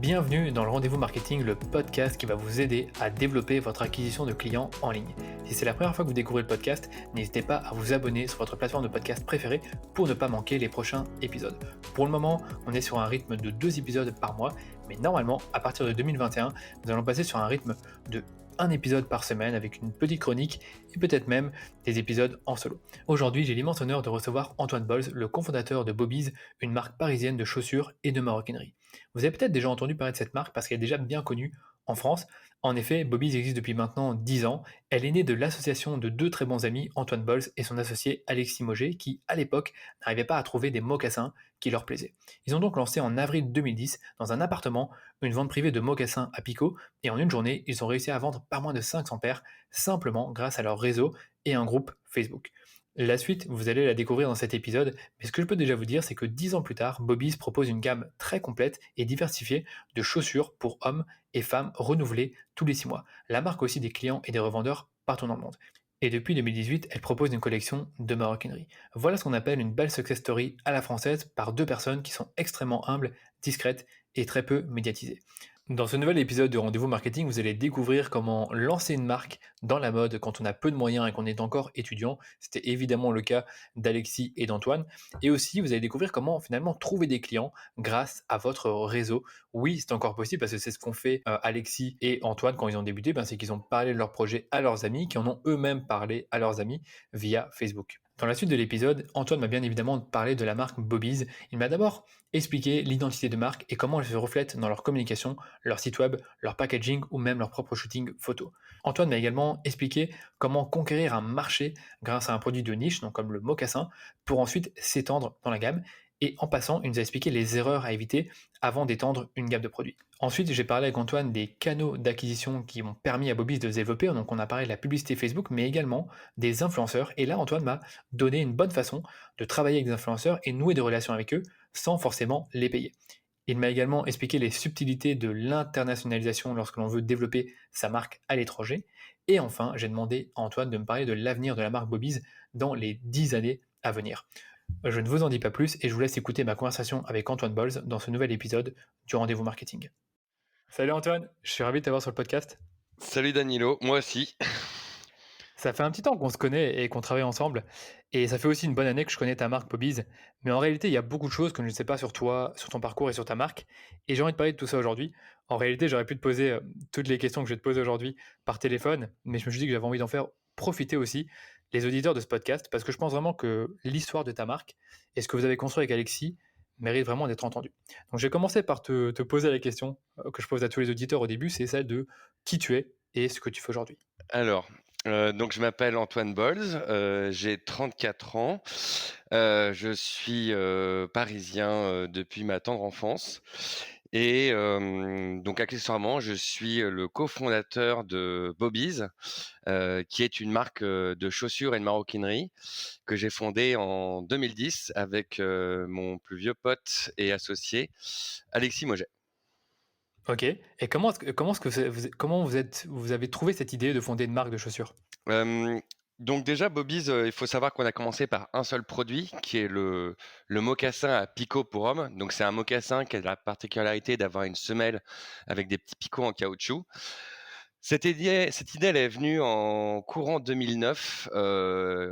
Bienvenue dans le Rendez-vous Marketing, le podcast qui va vous aider à développer votre acquisition de clients en ligne. Si c'est la première fois que vous découvrez le podcast, n'hésitez pas à vous abonner sur votre plateforme de podcast préférée pour ne pas manquer les prochains épisodes. Pour le moment, on est sur un rythme de 2 épisodes par mois, mais normalement, à partir de 2021, nous allons passer sur un rythme de 1 épisode par semaine avec une petite chronique et peut-être même des épisodes en solo. Aujourd'hui, j'ai l'immense honneur de recevoir Antoine Bolz, le cofondateur de Bobiz, une marque parisienne de chaussures et de maroquinerie. Vous avez peut-être déjà entendu parler de cette marque parce qu'elle est déjà bien connue en France. En effet, Bobiz existe depuis maintenant 10 ans. Elle est née de l'association de deux très bons amis, Antoine Bolz et son associé Alexis Moget, qui, à l'époque, n'arrivaient pas à trouver des mocassins qui leur plaisaient. Ils ont donc lancé en avril 2010, dans un appartement, une vente privée de mocassins à Pico, et en une journée, ils ont réussi à vendre pas moins de 500 paires, simplement grâce à leur réseau et un groupe Facebook. La suite, vous allez la découvrir dans cet épisode, mais ce que je peux déjà vous dire, c'est que 10 ans plus tard, Bobiz propose une gamme très complète et diversifiée de chaussures pour hommes et femmes renouvelées tous les 6 mois. La marque a aussi des clients et des revendeurs partout dans le monde. Et depuis 2018, elle propose une collection de maroquinerie. Voilà ce qu'on appelle une belle success story à la française par deux personnes qui sont extrêmement humbles, discrètes et très peu médiatisées. Dans ce nouvel épisode de Rendez-vous Marketing, vous allez découvrir comment lancer une marque dans la mode quand on a peu de moyens et qu'on est encore étudiant. C'était évidemment le cas d'Alexis et d'Antoine. Et aussi, vous allez découvrir comment finalement trouver des clients grâce à votre réseau. Oui, c'est encore possible parce que c'est ce qu'ont fait Alexis et Antoine quand ils ont débuté. C'est qu'ils ont parlé de leur projet à leurs amis, qui en ont eux-mêmes parlé à leurs amis via Facebook. Dans la suite de l'épisode, Antoine m'a bien évidemment parlé de la marque Bobiz. Il m'a d'abord expliqué l'identité de marque et comment elle se reflète dans leur communication, leur site web, leur packaging ou même leur propre shooting photo. Antoine m'a également expliqué comment conquérir un marché grâce à un produit de niche, donc comme le mocassin, pour ensuite s'étendre dans la gamme. Et en passant, il nous a expliqué les erreurs à éviter avant d'étendre une gamme de produits. Ensuite, j'ai parlé avec Antoine des canaux d'acquisition qui ont permis à Bobiz de se développer. Donc, on a parlé de la publicité Facebook, mais également des influenceurs. Et là, Antoine m'a donné une bonne façon de travailler avec des influenceurs et nouer des relations avec eux sans forcément les payer. Il m'a également expliqué les subtilités de l'internationalisation lorsque l'on veut développer sa marque à l'étranger. Et enfin, j'ai demandé à Antoine de me parler de l'avenir de la marque Bobiz dans les 10 années à venir. Je ne vous en dis pas plus et je vous laisse écouter ma conversation avec Antoine Bolz dans ce nouvel épisode du Rendez-vous Marketing. Salut Antoine, je suis ravi de t'avoir sur le podcast. Salut Danilo, moi aussi. Ça fait un petit temps qu'on se connaît et qu'on travaille ensemble, et ça fait aussi une bonne année que je connais ta marque Bobiz, mais en réalité, il y a beaucoup de choses que je ne sais pas sur toi, sur ton parcours et sur ta marque, et j'ai envie de parler de tout ça aujourd'hui. En réalité, j'aurais pu te poser toutes les questions que je vais te poser aujourd'hui par téléphone, mais je me suis dit que j'avais envie d'en faire profiter aussi les auditeurs de ce podcast, parce que je pense vraiment que l'histoire de ta marque et ce que vous avez construit avec Alexis mérite vraiment d'être entendu. Donc je vais commencer par te poser la question que je pose à tous les auditeurs au début, c'est celle de qui tu es et ce que tu fais aujourd'hui. Alors, donc je m'appelle Antoine Bolz, j'ai 34 ans, je suis parisien depuis ma tendre enfance et donc accessoirement, je suis le cofondateur de Bobiz, qui est une marque de chaussures et de maroquinerie que j'ai fondée en 2010 avec mon plus vieux pote et associé Alexis Moget. OK, et comment vous avez trouvé cette idée de fonder une marque de chaussures? Hem, donc déjà Bobiz, il faut savoir qu'on a commencé par un seul produit qui est le mocassin à picot pour homme. Donc c'est un mocassin qui a la particularité d'avoir une semelle avec des petits picots en caoutchouc. Cette idée, elle est venue en courant 2009.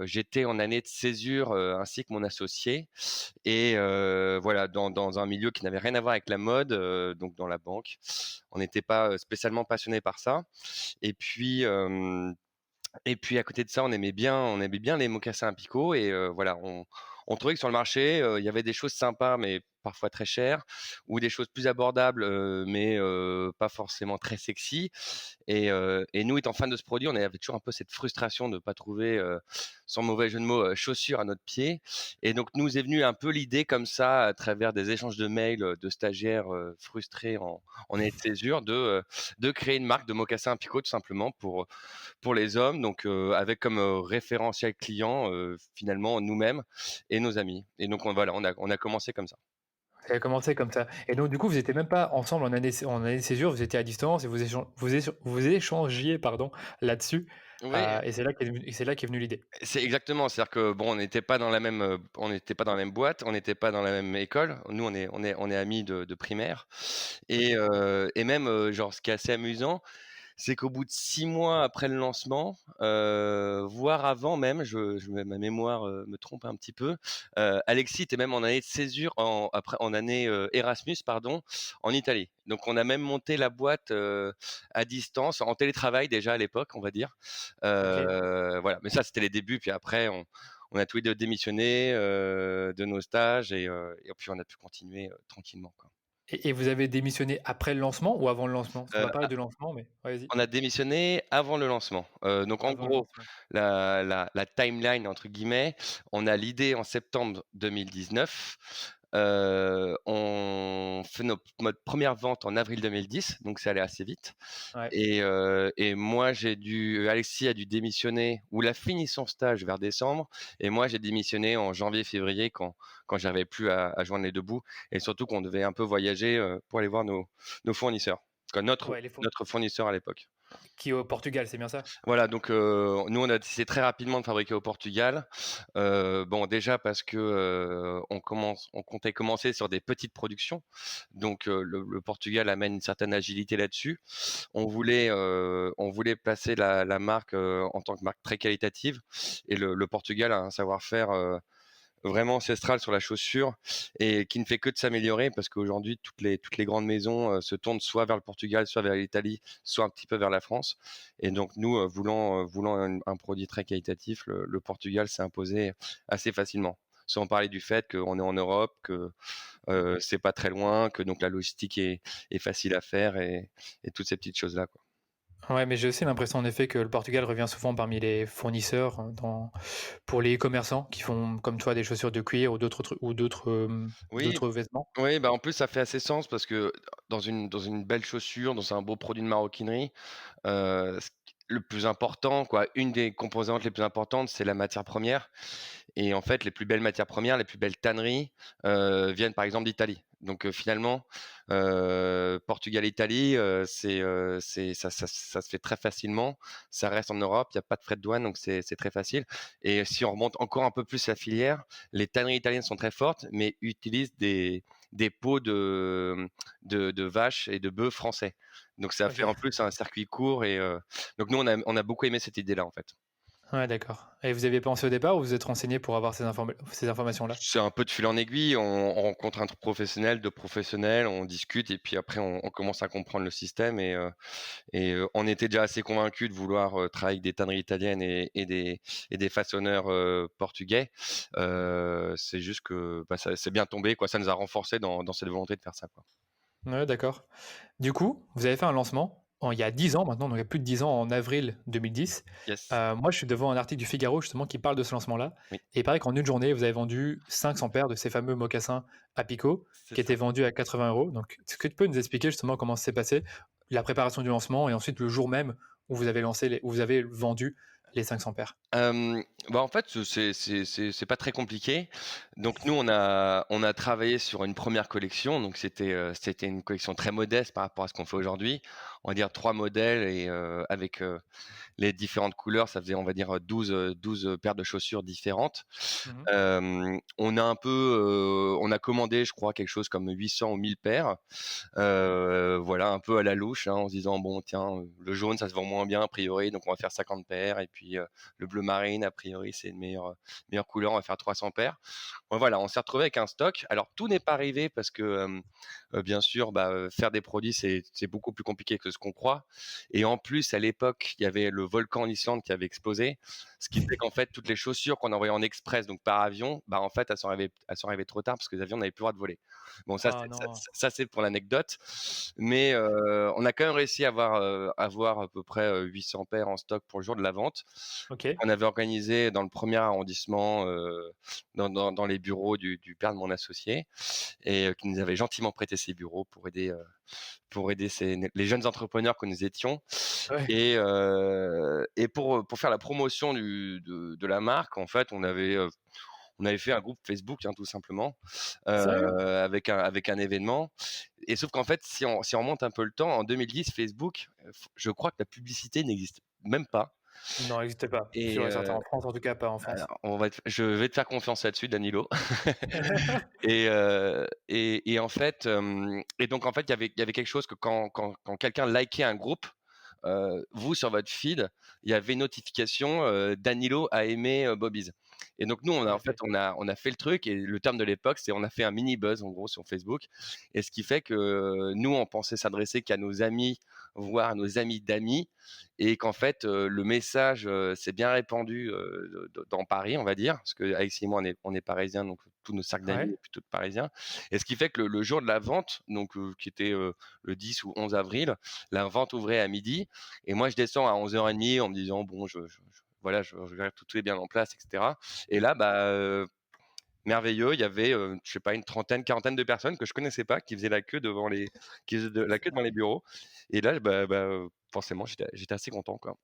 J'étais en année de césure, ainsi que mon associé et voilà, dans un milieu qui n'avait rien à voir avec la mode, donc dans la banque. On n'était pas, spécialement passionnés par ça et puis à côté de ça, on aimait bien les mocassins à picot et voilà, on trouvait que sur le marché, il y avait des choses sympas, mais parfois très chères, ou des choses plus abordables, mais pas forcément très sexy. Et nous, étant fans de ce produit, on avait toujours un peu cette frustration de ne pas trouver, sans mauvais jeu de mots, chaussures à notre pied. Et donc nous est venue un peu l'idée comme ça, à travers des échanges de mails de stagiaires frustrés en année de césure, de créer une marque de mocassins à picot tout simplement pour les hommes, donc avec comme référentiel client finalement nous-mêmes et nos amis. Et donc voilà, on a commencé comme ça. Ça a commencé comme ça et donc du coup, vous étiez même pas ensemble en année de césure, vous étiez à distance et vous échangiez pardon, là-dessus, Oui. et c'est là qu'est venue l'idée? C'est exactement, c'est-à-dire que bon, on n'était pas dans la même boîte, on n'était pas dans la même école. Nous, on est amis de primaire OK. et même, genre ce qui est assez amusant, c'est qu'au bout de 6 mois après le lancement, voire avant même, ma mémoire, me trompe un petit peu, Alexis était même en année de césure en année, Erasmus pardon, en Italie. Donc on a même monté la boîte, à distance, en télétravail déjà à l'époque, on va dire. OK. Voilà, mais ça c'était les débuts, puis après on a tous les 2 démissionné, de nos stages et puis on a pu continuer, tranquillement, quoi. Et vous avez démissionné après le lancement ou avant le lancement? Parce qu'on Heu va parler du lancement, mais ouais, vas-y. On a démissionné avant le lancement. Donc en Avant le gros, lancement. la «timeline» entre guillemets, on a l'idée en septembre 2019. On fait notre 1re vente en avril 2010, donc c'est allé assez vite Ouais. et moi Alexis a dû démissionner ou il a fini son stage vers décembre et moi j'ai démissionné en janvier-février quand j'arrivais plus à joindre les 2 bouts et surtout qu'on devait un peu voyager, pour aller voir nos fournisseurs. Quoi, Ouais, les faux notre fournisseur à l'époque. qui est au Portugal, c'est bien ça? Voilà, donc nous, on a décidé très rapidement de fabriquer au Portugal. Bon, déjà parce que, on comptait commencer sur des petites productions, donc le Portugal amène une certaine agilité là-dessus. On voulait placer la marque, en tant que marque très qualitative et le Portugal a un savoir-faire, vraiment ancestral sur la chaussure et qui ne fait que de s'améliorer parce qu'aujourd'hui toutes les grandes maisons, se tournent soit vers le Portugal, soit vers l'Italie, soit un petit peu vers la France et donc nous, voulant un produit très qualitatif, le Portugal s'est imposé assez facilement. Sans parler du fait qu'on est en Europe, que, c'est pas très loin, que donc la logistique est facile à faire et toutes ces petites choses-là, quoi. Ouais, mais j'ai aussi l'impression en effet que le Portugal revient souvent parmi les fournisseurs, pour les commerçants qui font comme toi des chaussures de cuir ou Oui. d'autres vêtements. Oui, bah, en plus, ça fait assez sens parce que dans une belle chaussure, dans un beau produit de maroquinerie, ce le plus important, quoi, une des composantes les plus importantes, c'est la matière première et en fait, les plus belles matières premières, les plus belles tanneries, viennent par exemple d'Italie. Donc finalement, Portugal-Italie, ça se fait très facilement. Ça reste en Europe, il y a pas de frais de douane, donc c'est très facile et si on remonte encore un peu plus la filière, les tanneries italiennes sont très fortes, mais utilisent des peaux de vaches et de bœufs français. Donc ça fait OK. en plus un circuit court et donc nous on a beaucoup aimé cette idée-là, en fait. Ouais, d'accord et vous aviez pensé au départ ou vous êtes renseigné pour avoir ces informations-là? C'est un peu de fil en aiguille, on rencontre un professionnel, 2 professionnels, on discute et puis après on commence à comprendre le système on était déjà assez convaincus de vouloir, travailler avec des tanneries italiennes et des façonneurs, portugais. C'est juste que, bah, ça c'est bien tombé quoi, ça nous a renforcés dans cette volonté de faire ça, quoi. Ouais, d'accord. Du coup, vous avez fait un lancement il y a 10 ans maintenant, donc il y a plus de 10 ans, en avril 2010. Yes, Moi, je suis devant un article du Figaro justement qui parle de ce lancement-là oui, et il paraît qu'en une journée, vous avez vendu 500 paires de ces fameux mocassins à picot c'est qui ça. étaient vendus à 80 €. Donc, est-ce que tu peux nous expliquer justement comment ça s'est passé, la préparation du lancement et ensuite le jour même où vous avez vendu les 500 paires? Bah, en fait, c'est pas très compliqué. Donc nous, on a travaillé sur une première collection, donc c'était une collection très modeste par rapport à ce qu'on fait aujourd'hui. On va dire 3 modèles et avec, les différentes couleurs, ça faisait, on va dire, 12 paires de chaussures différentes. Mmh. On a commandé, je crois, quelque chose comme 800 ou 1000 paires. Voilà, un peu à la louche, hein, en se disant: «Bon, tiens, le jaune, ça se vend moins bien a priori, donc on va faire 50 paires et puis, le bleu marine, a priori, c'est une meilleure couleur, on va faire 300 paires». Bon, voilà, on s'est retrouvé avec un stock. Alors tout n'est pas arrivé parce que, bien sûr, bah, faire des produits, c'est beaucoup plus compliqué que ce qu'on croit et en plus, à l'époque, il y avait le volcan en Islande qui avait explosé, ce qui fait qu'en fait, toutes les chaussures qu'on envoyait en express, donc par avion, bah, en fait, elles sont arrivées trop tard parce que les avions n'avaient plus le droit de voler. Bon, ça, Ah c'est ça non. ça, c'est pour l'anecdote, mais on a quand même réussi à avoir à peu près, 800 paires en stock pour le jour de la vente. OK. On avait organisé dans le premier arrondissement, dans les bureaux du père de mon associé et qui nous avait gentiment prêté ses bureaux pour aider les jeunes entrepreneurs que nous étions Ouais. et pour faire la promotion de la marque, en fait, On avait fait un groupe Facebook, hein, tout simplement, Sérieux? avec un événement. Et sauf qu'en fait, si on remonte un peu le temps, en 2010, Facebook, je crois que la publicité n'existe même pas. Non, elle existe pas. Et Sûr et certain. En France, en tout cas, pas en France. alors, je vais te faire confiance là-dessus, Danilo. Et en fait, et donc en fait, il y avait quelque chose que quand quelqu'un likait un groupe, vous sur votre feed, il y avait une notification, Danilo a aimé, Bobby's. Et donc nous, En en fait, effet. on a fait le truc et le terme de l'époque, c'est on a fait un mini buzz en gros sur Facebook. Et ce qui fait que nous, on pensait s'adresser qu'à nos amis, voire à nos amis d'amis, et qu'en fait, le message s'est bien répandu dans Paris, on va dire, parce qu'Alexis et moi, on est parisiens, donc tous nos cercles d'amis Ouais. sont plutôt de parisiens. Et ce qui fait que le jour de la vente, donc qui était le 10 ou 11 avril, la vente ouvrait à midi. Et moi, je descends à 11h30 en me disant, bon, voilà, je verrai tout est bien en place, etc. Et là, bah, merveilleux, il y avait, je sais pas, une trentaine, quarantaine de personnes que je connaissais pas, qui faisaient la queue la queue devant les bureaux. Et là, forcément, j'étais assez content, quoi.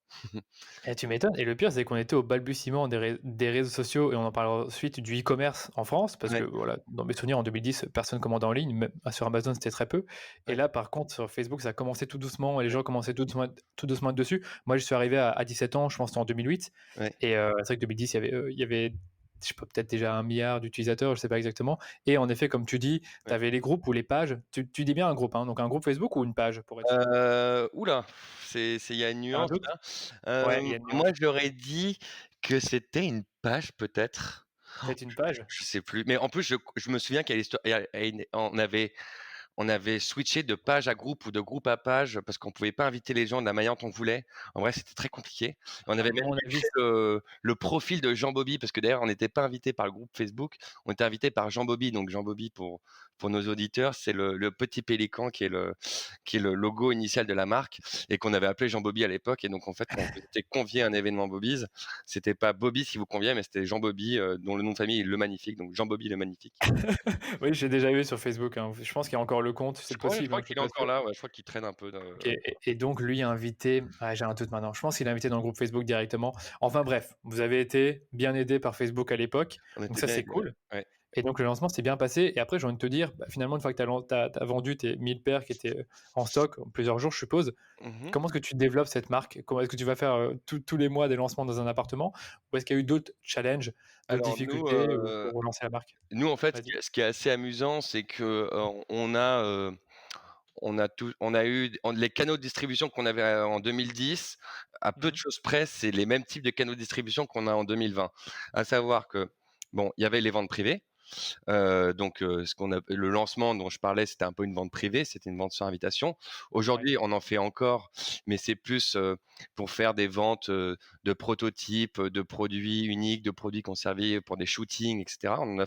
Et tu m'étonnes et le pire, c'est qu'on était au balbutiement des réseaux sociaux et on en parlera ensuite du e-commerce en France parce que Ouais, voilà, dans mes souvenirs en 2010, personne commandait en ligne, même sur Amazon, c'était très peu et ouais, là, par contre, sur Facebook, ça a commencé tout doucement et les gens commençaient tout doucement à être dessus. Moi, je suis arrivé à 17 ans, je pense que c'était en 2008 ouais, et c'est vrai que 2010, il y avait je sais pas, peut-être déjà 1 milliard d'utilisateurs, je sais pas exactement et en effet, comme tu dis, tu ouais. avais les groupes ou les pages. Tu dis bien un groupe, hein, donc un groupe Facebook ou une page pour être sûr? Ouh là, c'est il y a une Tu un nuance doute? là. Ouais, il y a une Moi, nuance. j'aurais dit que c'était une page peut-être. Peut-être une page? Je sais plus, mais en plus, je me souviens qu'à l'histo et à une on avait switché de page à groupe ou de groupe à page parce qu'on pouvait pas inviter les gens de la manière dont on voulait. En vrai, c'était très compliqué. On À avait même mon dû avis, créer le profil de Jean Bobby parce que d'ailleurs, on n'était pas invité par le groupe Facebook, on était invité par Jean Bobby. Donc Jean Bobby, pour nos auditeurs, c'est le petit pélican qui est le logo initial de la marque et qu'on avait appelé Jean Bobby à l'époque. Et donc en fait, quand vous étiez convié à un événement Bobby's, c'était pas Bobby's qui vous conviait, mais c'était Jean Bobby, dont le nom de famille est Le Magnifique, donc Jean Bobby Le Magnifique. oui, j'ai déjà vu sur Facebook, hein. Je pense qu'il y a encore le compte, Je c'est crois je possible, crois hein, je suis qu'il est pas encore sûr. là, ouais, je crois qu'il traîne un peu OK et donc lui a invité j'ai un doute maintenant. Je pense qu'il a invité dans le groupe Facebook directement. Enfin bref, vous avez été bien aidé par Facebook à l'époque, on donc était ça bien c'est aidés, ouais. cool Ouais. et donc le lancement s'est bien passé et après j'ai envie de te dire, bah, finalement une fois que tu as vendu tes 1000 paires qui étaient, en stock en plusieurs jours je suppose, Mmh. comment est-ce que tu développes cette marque? Comment est-ce que tu vas faire, tous les mois des lancements dans un appartement? Ou est-ce qu'il y a eu d'autres challenges, d'autres Alors difficultés, pour relancer la marque? nous, en fait, Vas-y. ce qui est assez amusant, c'est que, on a eu les canaux de distribution qu'on avait, en 2010, à peu de Mmh. choses près, c'est les mêmes types de canaux de distribution qu'on a en 2020. À savoir que, bon, il y avait les ventes privées. Donc, le lancement dont je parlais, c'était un peu une vente privée, c'était une vente sur invitation. Ouais. Aujourd'hui, on en fait encore, mais c'est plus pour faire des ventes de prototypes, de produits uniques, de produits conservés pour des shootings, etc. On en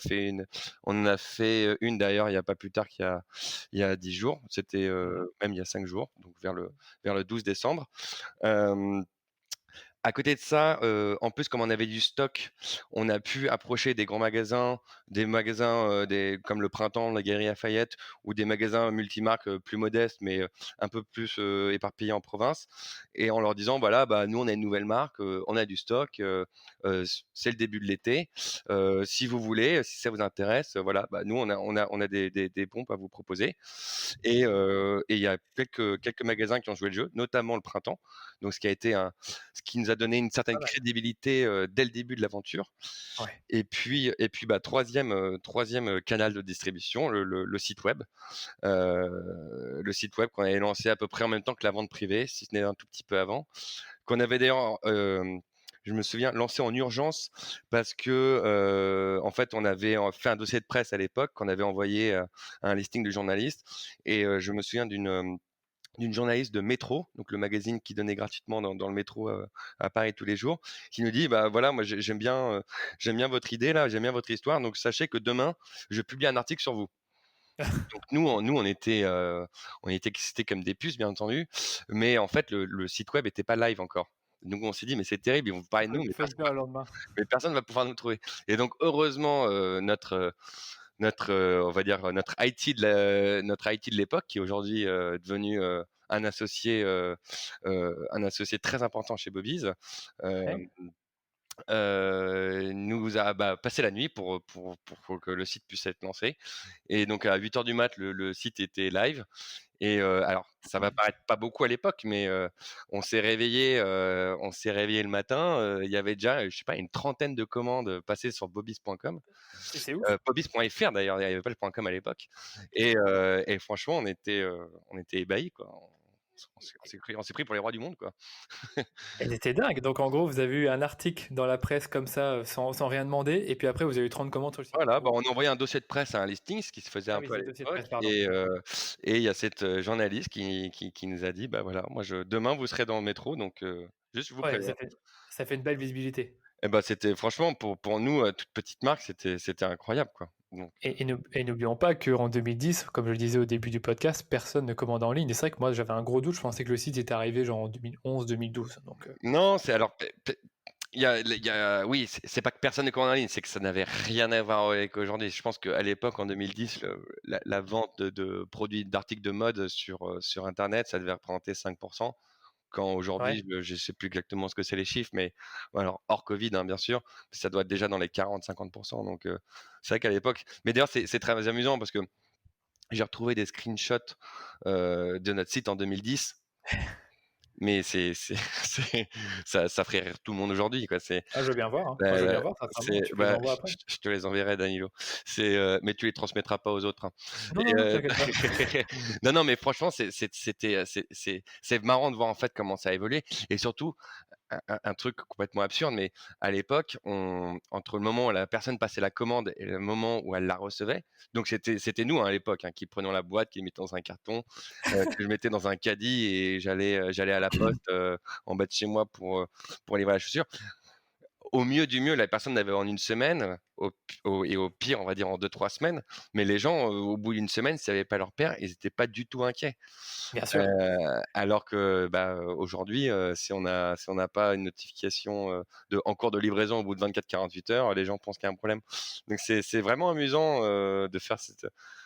a fait une d'ailleurs il n'y a pas plus tard qu'il y a 10 jours. C'était Mmh. même il y a 5 jours, donc vers le 12 décembre. Euh, à côté de ça, en plus, comme on avait du stock, on a pu approcher des grands magasins, des magasins, comme le Printemps, la Galerie Lafayette ou des magasins multimarques, plus modestes, mais un peu plus, éparpillés en province et en leur disant: «Voilà, bah, nous, on a une nouvelle marque, on a du stock, c'est le début de l'été, si vous voulez, si ça vous intéresse, voilà, bah, nous, on a des pompes à vous proposer» et il y a quelques magasins qui ont joué le jeu, notamment le Printemps, donc ce qui nous a donné une certaine Pas mal. crédibilité dès le début de l'aventure. Ouais. Et puis bah, troisième canal de distribution, le site web. Le site web qu'on avait lancé à peu près en même temps que la vente privée, si ce n'est un tout petit peu avant. Qu'on avait d'ailleurs, je me souviens, lancé en urgence parce que, en fait, on avait fait un dossier de presse à l'époque qu'on avait envoyé à un listing de journalistes. Et je me souviens d'une journaliste de Métro, donc le magazine qui donnait gratuitement dans le métro à Paris tous les jours, qui nous dit bah voilà, moi j'aime bien votre idée là, j'aime bien votre histoire, donc sachez que demain je publie un article sur vous. Donc nous on était excités comme des puces bien entendu, mais en fait le site web était pas live encore. Donc on s'est dit mais c'est terrible, ils vont parler de nous, mais Faites bien le lendemain. personne va pouvoir nous trouver. Et donc heureusement on va dire notre IT de l'époque, qui est aujourd'hui devenu un associé très important chez Bobby's, euh, Ouais. nous a, passé la nuit pour que le site puisse être lancé et donc à 8 heures du mat, le site était live et alors ça va paraître pas beaucoup à l'époque, mais on s'est réveillé le matin, il y avait déjà, je sais pas, une trentaine de commandes passées sur Bobby's.com, C'est ouf. Bobby's.fr d'ailleurs, il y avait pas le .com à l'époque et franchement on était ébahis quoi. On s'est pris pour les rois du monde quoi. Elle était dingue. Donc, en gros, vous avez eu un article dans la presse comme ça, sans rien demander. Et puis après, vous avez eu 30 commandes sur le site. Voilà, Ou- on a envoyé un dossier de presse à un listing, ce qui se faisait Ah un oui, peu à c'est le dossier de l'époque presse, pardon. et il y a cette, journaliste qui nous a dit: «Bah, voilà, moi je demain vous serez dans le métro donc juste je vous Ouais, préviens». ça fait une belle visibilité. Et bah, c'était franchement pour nous, toute petite marque, c'était incroyable, quoi. Donc Et n'oublions pas qu'en 2010, comme je le disais au début du podcast, personne ne commande en ligne. Et c'est vrai que moi, j'avais un gros doute. Je pensais que le site était arrivé genre en 2011-2012. Donc, non, c'est alors p il y a oui, c'est pas que personne ne commande en ligne, c'est que ça n'avait rien à voir avec aujourd'hui. Je pense qu'à l'époque, en 2010, la vente de produits d'articles de mode sur internet, ça devait représenter 5. Quand ouais. aujourd'hui, je sais plus exactement ce que c'est les chiffres, mais alors hors Covid, hein, bien sûr, ça doit être déjà dans les 40-50. Donc c'est vrai qu'à l'époque mais d'ailleurs, c'est très amusant parce que j'ai retrouvé des screenshots, de notre site en 2010, mais c'est ça ferait rire tout le monde aujourd'hui, quoi. Ah, je veux bien voir, hein. Moi, je veux bien Bah, voir, sincèrement. Tu me les envoies après. je te les enverrai Danilo. Mais tu les transmettras pas aux autres, hein. Non, Et non, non, t'inquiète pas. non, non, mais franchement, c'est marrant de voir en fait comment ça a évolué et surtout un truc complètement absurde, mais à l'époque, entre le moment où la personne passait la commande et le moment où elle la recevait, donc c'était nous hein, à l'époque hein, qui prenions la boîte, qui mettions dans un carton, que je mettais dans un caddie et j'allais à la poste en bas de chez moi pour livrer la chaussure. Au mieux du mieux, la personne l'avait en une semaine, et au pire, on va dire en 2-3 semaines. Mais les gens, au bout d'une semaine, s'ils n'avaient pas leur paire, ils n'étaient pas du tout inquiets. Bien sûr. Alors que aujourd'hui, si on n'a pas une notification en cours de livraison au bout de 24-48 heures, les gens pensent qu'il y a un problème. Donc c'est vraiment amusant de faire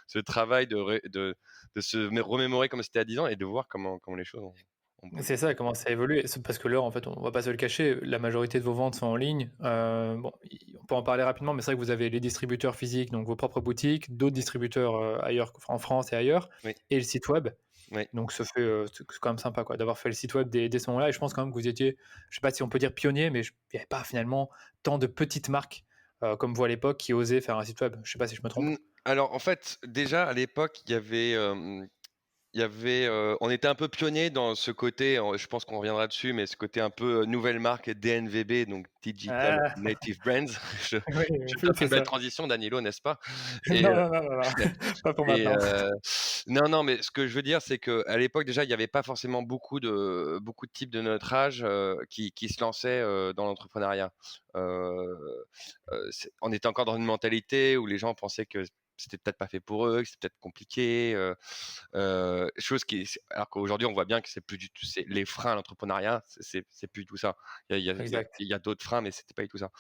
ce travail de se remémorer comme c'était à 10 ans et de voir comment les choses ont bougé. C'est ça, comment ça a évolué. C'est parce que là, en fait, on va pas se le cacher, la majorité de vos ventes sont en ligne. Bon, on peut en parler rapidement, mais c'est vrai que vous avez les distributeurs physiques, donc vos propres boutiques, d'autres distributeurs ailleurs, en France et ailleurs, Oui, et le site web. oui. Donc, c'est quand même sympa quoi, d'avoir fait le site web dès ce moment-là. Et je pense quand même que vous étiez, je sais pas si on peut dire pionnier, mais il n'y avait pas finalement tant de petites marques comme vous à l'époque qui osaient faire un site web. Je sais pas si je me trompe. Alors en fait, déjà à l'époque, on était un peu pionnier dans ce côté, je pense qu'on reviendra dessus, mais ce côté un peu nouvelle marque DNVB, donc Digital Ah, Native Brands. Je, oui, je oui, te fais c'est une belle ça. transition, Danilo, n'est-ce pas? Et, Non, non, non, non, non. Pas pour et maintenant. non, non, mais ce que je veux dire, c'est qu'à l'époque déjà, il n'y avait pas forcément beaucoup de types de notre âge qui se lançaient dans l'entrepreneuriat. On était encore dans une mentalité où les gens pensaient que c'était peut-être pas fait pour eux, que c'était peut-être compliqué. Chose alors qu'aujourd'hui, on voit bien que c'est plus du tout, c'est les freins à l'entrepreneuriat, c'est plus du tout ça. Exact. Il y a d'autres freins, mais c'était pas du tout ça.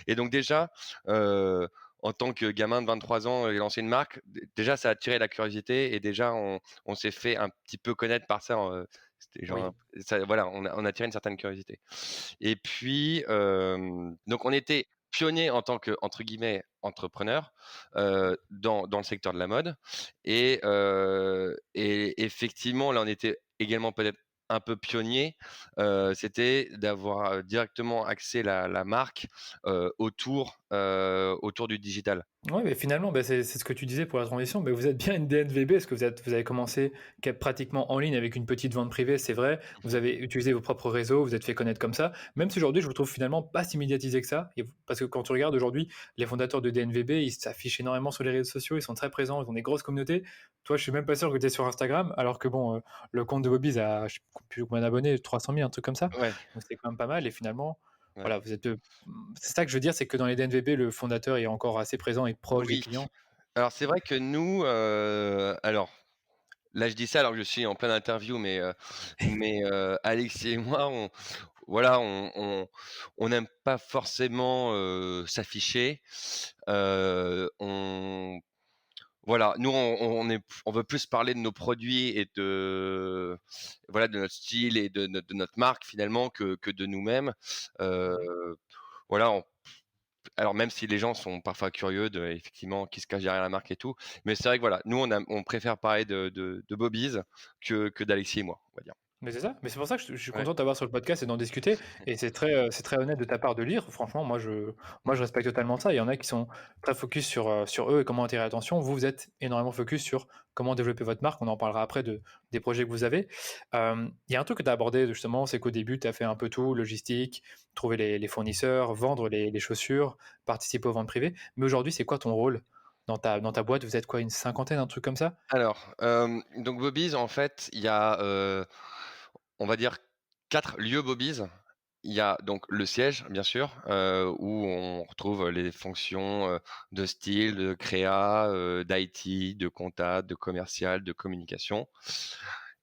Et donc déjà, en tant que gamin de 23 ans, j'ai lancé une marque. Déjà, ça a attiré la curiosité et déjà, on s'est fait un petit peu connaître par ça. C'était genre, Oui. voilà, on a attiré une certaine curiosité. Et puis, donc on était pionniers en tant que, entre guillemets, entrepreneurs dans le secteur de la mode. Et effectivement, là, on était également peut-être un peu pionniers. C'était d'avoir directement axé la marque autour du digital. Ouais, mais finalement, bah, c'est ce que tu disais pour la transition, mais vous êtes bien une DNVB parce que vous avez commencé pratiquement en ligne avec une petite vente privée, c'est vrai. Vous Mmh. avez utilisé vos propres réseaux, vous êtes fait connaître comme ça. Même si aujourd'hui, je vous trouve finalement pas si médiatisé que ça. Parce que quand tu regardes aujourd'hui, les fondateurs de DNVB, ils s'affichent énormément sur les réseaux sociaux, ils sont très présents, ils ont des grosses communautés. Toi, je suis même pas sûr que tu es sur Instagram, alors que bon, le compte de Bobby's a, je sais plus combien d'abonnés, 300 000, un truc comme ça. Ouais, Donc c'est quand même pas mal. Et finalement, ouais. voilà, vous êtes c'est ça que je veux dire, c'est que dans les DNVB, le fondateur est encore assez présent et proche des Oui. clients. Alors c'est vrai que nous, alors là je dis ça alors que je suis en pleine interview, mais Alexis et moi, voilà, on n'aime pas forcément s'afficher. On Voilà, nous on veut plus parler de nos produits et voilà, de notre style et de notre marque finalement que de nous-mêmes. Heu, Mmh. voilà, alors même si les gens sont parfois curieux de effectivement qui se cache derrière la marque et tout, mais c'est vrai que voilà, nous on préfère parler de Bobies que d'Alexis et moi, on va dire. Mais c'est ça, mais c'est pour ça que je suis Ouais. content de t'avoir sur le podcast et d'en discuter et c'est très honnête de ta part de lire. Franchement, moi je respecte totalement ça. Il y en a qui sont très focus sur eux et comment attirer l'attention. Vous, vous êtes énormément focus sur comment développer votre marque. On en parlera après des projets que vous avez. Il y a un truc que tu as abordé justement, c'est qu'au début, tu as fait un peu tout, logistique, trouver les fournisseurs, vendre les chaussures, participer aux ventes privées. Mais aujourd'hui, c'est quoi ton rôle dans ta boîte? Vous êtes quoi, une cinquantaine, un truc comme ça? Alors, donc Bobies en fait, il y a, on va dire 4 lieux Bobies. Il y a donc le siège, bien sûr, où on retrouve les fonctions, de style, de créa, d'IT, de compta, de commercial, de communication.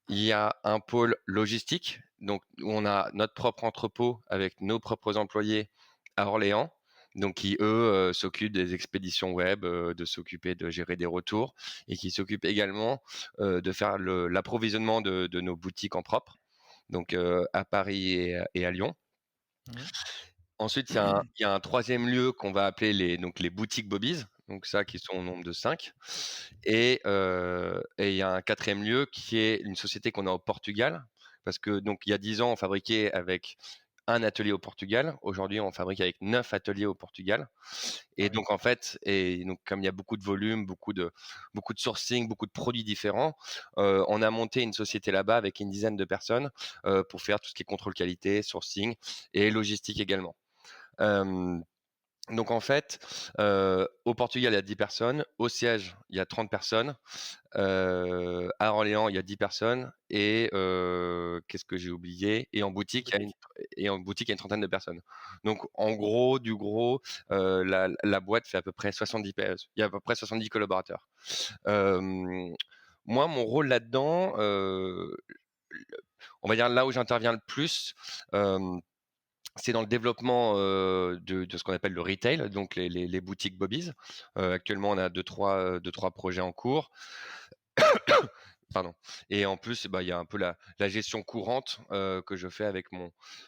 Il y a un pôle logistique, donc où on a notre propre entrepôt avec nos propres employés à Orléans, donc qui eux, s'occupent des expéditions web, de s'occuper de gérer des retours et qui s'occupent également, de faire l'approvisionnement de nos boutiques en propre, donc à Paris et à Lyon. Mmh. Ensuite, il y a un 3e lieu qu'on va appeler les boutiques Bobies, donc ça qui sont au nombre de 5. Et il y a un 4e lieu qui est une société qu'on a au Portugal, parce que donc il y a 10 ans, on fabriquait avec un atelier au Portugal. Aujourd'hui, on fabrique avec 9 ateliers au Portugal. Et Ah oui. donc en fait, et donc comme il y a beaucoup de volume, beaucoup de sourcing, beaucoup de produits différents, on a monté une société là-bas avec une dizaine de personnes, pour faire tout ce qui est contrôle qualité, sourcing et logistique également. Hem, donc en fait, au Portugal, il y a 10 personnes, au siège, il y a 30 personnes, à Orléans, il y a 10 personnes et qu'est-ce que j'ai oublié? Boutique. Et en boutique, il y a une trentaine de personnes. Donc en gros, du gros, la boîte fait à peu près 70 PS, il y a à peu près 70 collaborateurs. Hem, Moi, mon rôle là-dedans, on va dire là où j'interviens le plus, hem c'est dans le développement, de ce qu'on appelle le retail, donc les boutiques Bobies. Actuellement, on a deux trois projets en cours. Pardon. Et en plus, bah, il y a un peu la gestion courante, que je fais avec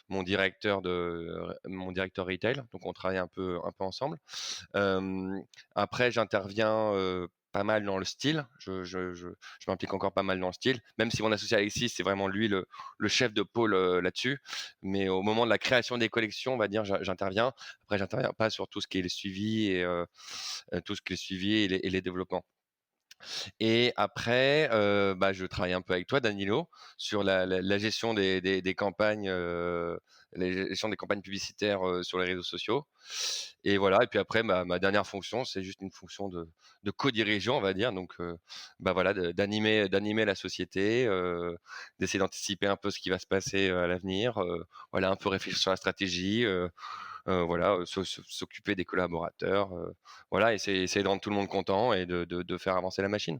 mon directeur retail, donc on travaille un peu ensemble. Après j'interviens, pas mal dans le style. Je m'implique encore pas mal dans le style, même si mon associé Alexis, c'est vraiment lui le chef de pôle, là-dessus. Mais au moment de la création des collections, on va dire, j'interviens. Après, j'interviens pas sur tout ce qui est le suivi et tout ce qui est suivi et les développements. Et après, bah, je travaille un peu avec toi, Danilo, sur la gestion des campagnes, la gestion des campagnes publicitaires, sur les réseaux sociaux. Et voilà. Et puis après, ma dernière fonction, c'est juste une fonction de co-dirigeant, on va dire. Donc, bah voilà, d'animer la société, d'essayer d'anticiper un peu ce qui va se passer, à l'avenir. Voilà, un peu réfléchir sur la stratégie. Voilà, s'occuper des collaborateurs. Voilà, essayer de rendre tout le monde content et de faire avancer la machine.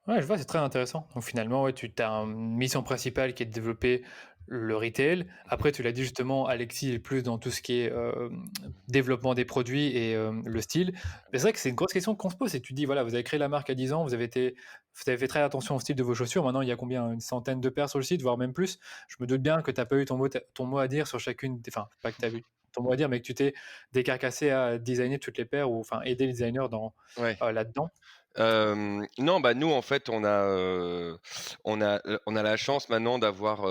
Ouais, je vois, c'est très intéressant. Donc finalement, ouais, tu as une mission principale qui est de développer le retail. Après, tu l'as dit justement, Alexis est plus dans tout ce qui est développement des produits et le style. Mais c'est vrai que c'est une grosse question qu'on se pose. Et tu dis, voilà, vous avez créé la marque à 10 ans, vous avez fait très attention au style de vos chaussures. Maintenant, il y a combien? Une centaine de paires sur le site, voire même plus. Je me doute bien que tu n'as pas eu ton mot à dire sur chacune. Enfin, pas que tu as eu ton mot à dire, mais que tu t'es décarcassé à designer toutes les paires ou enfin aider les designers Ouais. là-dedans. Non, bah, nous, en fait, on a la chance maintenant d'avoir,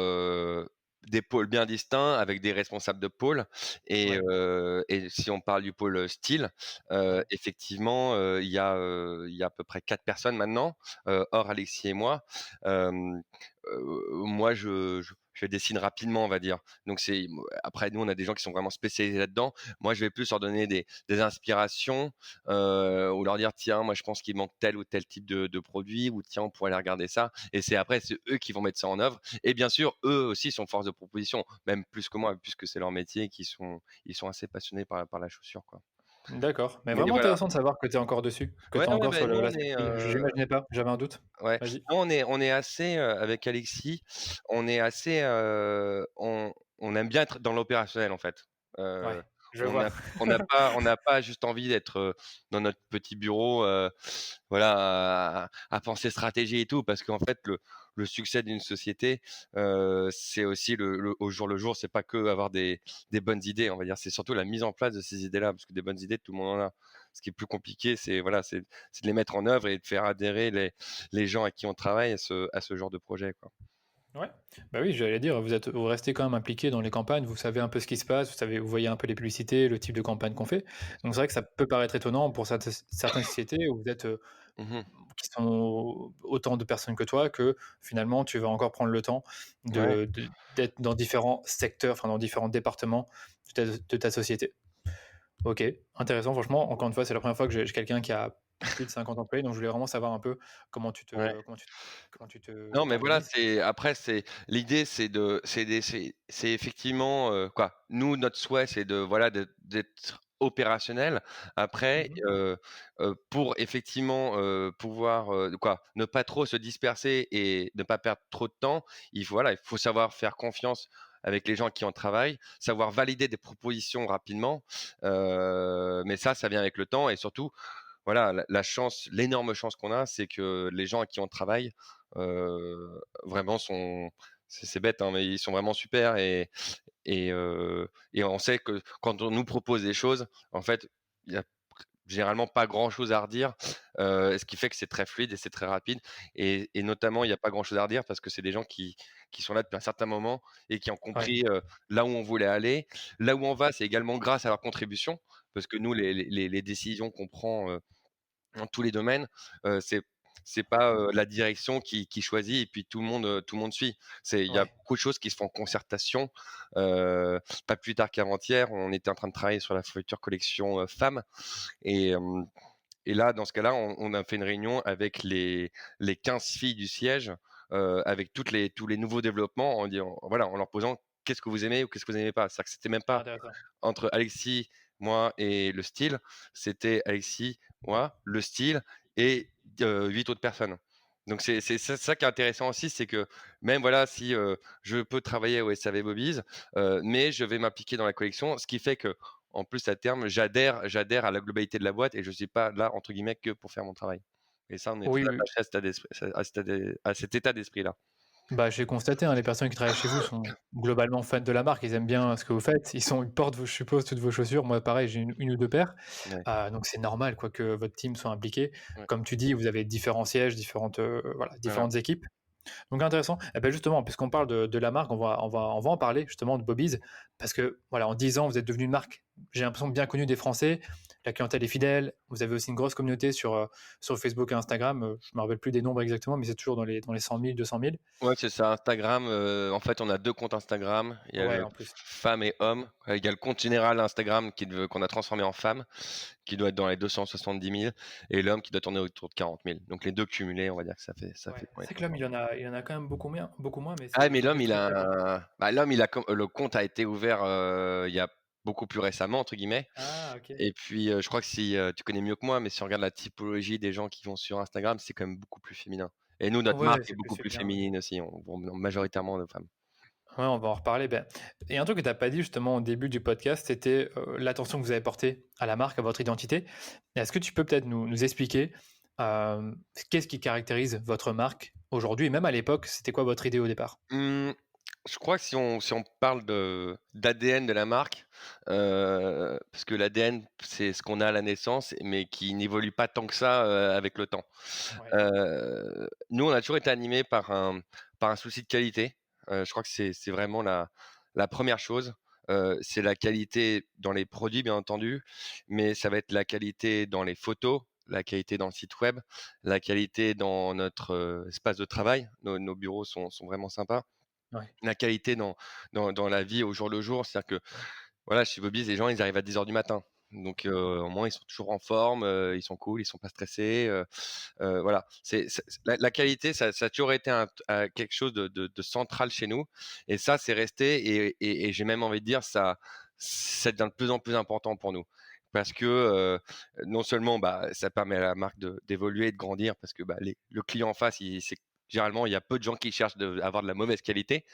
des pôles bien distincts avec des responsables de pôle. Et Ouais, si on parle du pôle, style, ouais. effectivement, il y a à peu près 4 personnes maintenant, hors Alexis et moi. Hem, Moi, je dessine rapidement, on va dire. Donc après nous, on a des gens qui sont vraiment spécialisés là-dedans. Moi, je vais plus leur donner des inspirations, ou leur dire: «Tiens, moi, je pense qu'il manque tel ou tel type de produit», ou «Tiens, on pourrait aller regarder ça». Et c'est eux qui vont mettre ça en œuvre. Et bien sûr, eux aussi sont force de proposition, même plus que moi, puisque c'est leur métier et ils sont assez passionnés par la chaussure, quoi. D'accord, mais Mais vraiment voilà. intéressant de savoir que tu es encore dessus, que tu Ouais, es ouais, encore bah, sur nous, on l'aspect est, style. Je n'imaginais pas, j'avais un doute. ouais, Vas-y. nous, on est assez, avec Alexis, on est assez, on aime bien être dans l'opérationnel, en fait. Heu, Ouais. Je On vois. a on n'a pas juste envie d'être, dans notre petit bureau, voilà, à penser stratégie et tout, parce qu'en fait, le succès d'une société, c'est aussi au jour le jour, c'est pas que avoir des bonnes idées, on va dire. C'est surtout la mise en place de ces idées-là, parce que des bonnes idées, tout le monde en a. Ce qui est plus compliqué, c'est voilà, c'est de les mettre en œuvre et de faire adhérer les gens avec qui on travaille à ce genre de projet, quoi. Ouais, bah oui, j'allais dire, vous restez quand même impliqué dans les campagnes, vous savez un peu ce qui se passe, vous voyez un peu les publicités, le type de campagne qu'on fait. Donc c'est vrai que ça peut paraître étonnant pour certaines sociétés où vous êtes, Mmh. qui sont autant de personnes que toi, que finalement tu vas encore prendre le temps Ouais, d'être dans différents secteurs, enfin dans différents départements de ta société. OK, intéressant franchement, encore une fois, c'est la première fois que j'ai quelqu'un qui a plus de 50 employés, donc je voulais vraiment savoir un peu comment tu ouais. te comment tu comment tu Non, mais voilà, t'organises. c'est l'idée, c'est effectivement, quoi, nous, notre souhait, c'est de, voilà, d'être opérationnel. Après, Mmh. pour effectivement, pouvoir, quoi, ne pas trop se disperser et ne pas perdre trop de temps, voilà, il faut savoir faire confiance avec les gens qui en travaillent, savoir valider des propositions rapidement, mais ça vient avec le temps et surtout, voilà, la chance, l'énorme chance qu'on a, c'est que les gens à qui on travaille, vraiment sont c'est bête, hein, mais ils sont vraiment super et on sait que quand on nous propose des choses, en fait, il y a généralement pas grand-chose à redire, ce qui fait que c'est très fluide et c'est très rapide et notamment, il y a pas grand-chose à redire parce que c'est des gens qui sont là depuis un certain moment et qui ont Ouais. compris, là où on voulait aller. Là où on va, c'est également grâce à leur contribution parce que nous, les décisions qu'on prend, dans tous les domaines, c'est pas, la direction qui choisit et puis tout le monde suit. Il y a Ouais. beaucoup de choses qui se font en concertation. Pas plus tard qu'avant-hier, on était en train de travailler sur la future collection, femmes et hem et là, dans ce cas-là, on a fait une réunion avec les 15 filles du siège, avec tous les nouveaux développements voilà, en leur posant: «Qu'est-ce que vous aimez ou qu'est-ce que vous n'aimez pas?» C'est-à-dire que c'était même pas Intéressant. entre Alexis, moi et le style, c'était Alexis, moi, le style et 8 autres personnes. Donc c'est ça qui est intéressant aussi, c'est que même voilà, si, je peux travailler au SAV Mobiz, mais je vais m'impliquer dans la collection, ce qui fait que en plus à terme, j'adhère à la globalité de la boîte et je suis pas là entre guillemets «que pour faire mon travail» et ça, on est Oui, très oui. attaché à cet état d'esprit-là. Bah, j'ai constaté, hein, les personnes qui travaillent chez vous sont globalement fans de la marque. Ils aiment bien ce que vous faites. Ils portent, je suppose, toutes vos chaussures. Moi, pareil, j'ai une ou 2 paires. Ouais, Donc c'est normal, quoi, que votre team soit impliqué. ouais, Comme tu dis, vous avez différents sièges, voilà, voilà. différentes équipes. Donc intéressant. Et ben justement, puisqu'on parle de la marque, on va en parler justement de Bobby's, parce que voilà, en 10 ans, vous êtes devenu une marque, j'ai l'impression bien connue des Français. La clientèle est fidèle. Vous avez aussi une grosse communauté sur Facebook et Instagram. Je me rappelle plus des nombres exactement, mais c'est toujours dans les 100 000, 200 000. Ouais, c'est ça, Instagram, en fait, on a 2 comptes Instagram. Il y a Ouais, le en plus. femmes et hommes. Il y a le compte général Instagram qu'on a transformé en femmes, qui doit être dans les 270 000 et l'homme qui doit tourner autour de 40 000. Donc les 2 cumulés, on va dire que ça Ouais, fait ouais. c'est que l'homme, il en a quand même beaucoup moins, mais Ah, c'est mais c'est l'homme, du il très, a très bon. l'homme, il a com le compte a été ouvert, il y a beaucoup plus «récemment» entre guillemets Ah OK. et puis, je crois que si, tu connais mieux que moi, mais si on regarde la typologie des gens qui vont sur Instagram, c'est quand même beaucoup plus féminin et nous, notre Ouais, marque est c'est plus beaucoup plus féminin, ouais. féminine aussi, on majoritairement de femmes. Ouais, on va en reparler. Ben, et un truc que tu as pas dit justement au début du podcast, c'était, l'attention que vous avez portée à la marque, à votre identité. Est-ce que tu peux peut-être nous expliquer, qu'est-ce qui caractérise votre marque aujourd'hui et même à l'époque, c'était quoi votre idée au départ? Mmh, je crois que si on parle d'ADN de la marque, parce que l'ADN, c'est ce qu'on a à la naissance, mais qui n'évolue pas tant que ça, avec le temps. Ouais, Nous, on a toujours été animés par un souci de qualité. Je crois que c'est vraiment la 1re chose. C'est la qualité dans les produits, bien entendu, mais ça va être la qualité dans les photos, la qualité dans le site web, la qualité dans notre, espace de travail. Nos bureaux sont vraiment sympas. ouais. La qualité dans la vie au jour le jour, c'est-à-dire que, voilà, chez Bobby's, les gens, ils arrivent à 10 heures du matin. Donc, au moins, ils sont toujours en forme, ils sont cool, ils sont pas stressés, voilà. C'est la qualité, ça a toujours été quelque chose de central chez nous et ça, c'est resté et j'ai même envie de dire ça devient de plus en plus important pour nous. Parce que, non seulement, bah, ça permet à la marque d'évoluer, de grandir parce que, bah, le client en face, il c'est généralement, il y a peu de gens qui cherchent à avoir de la mauvaise qualité.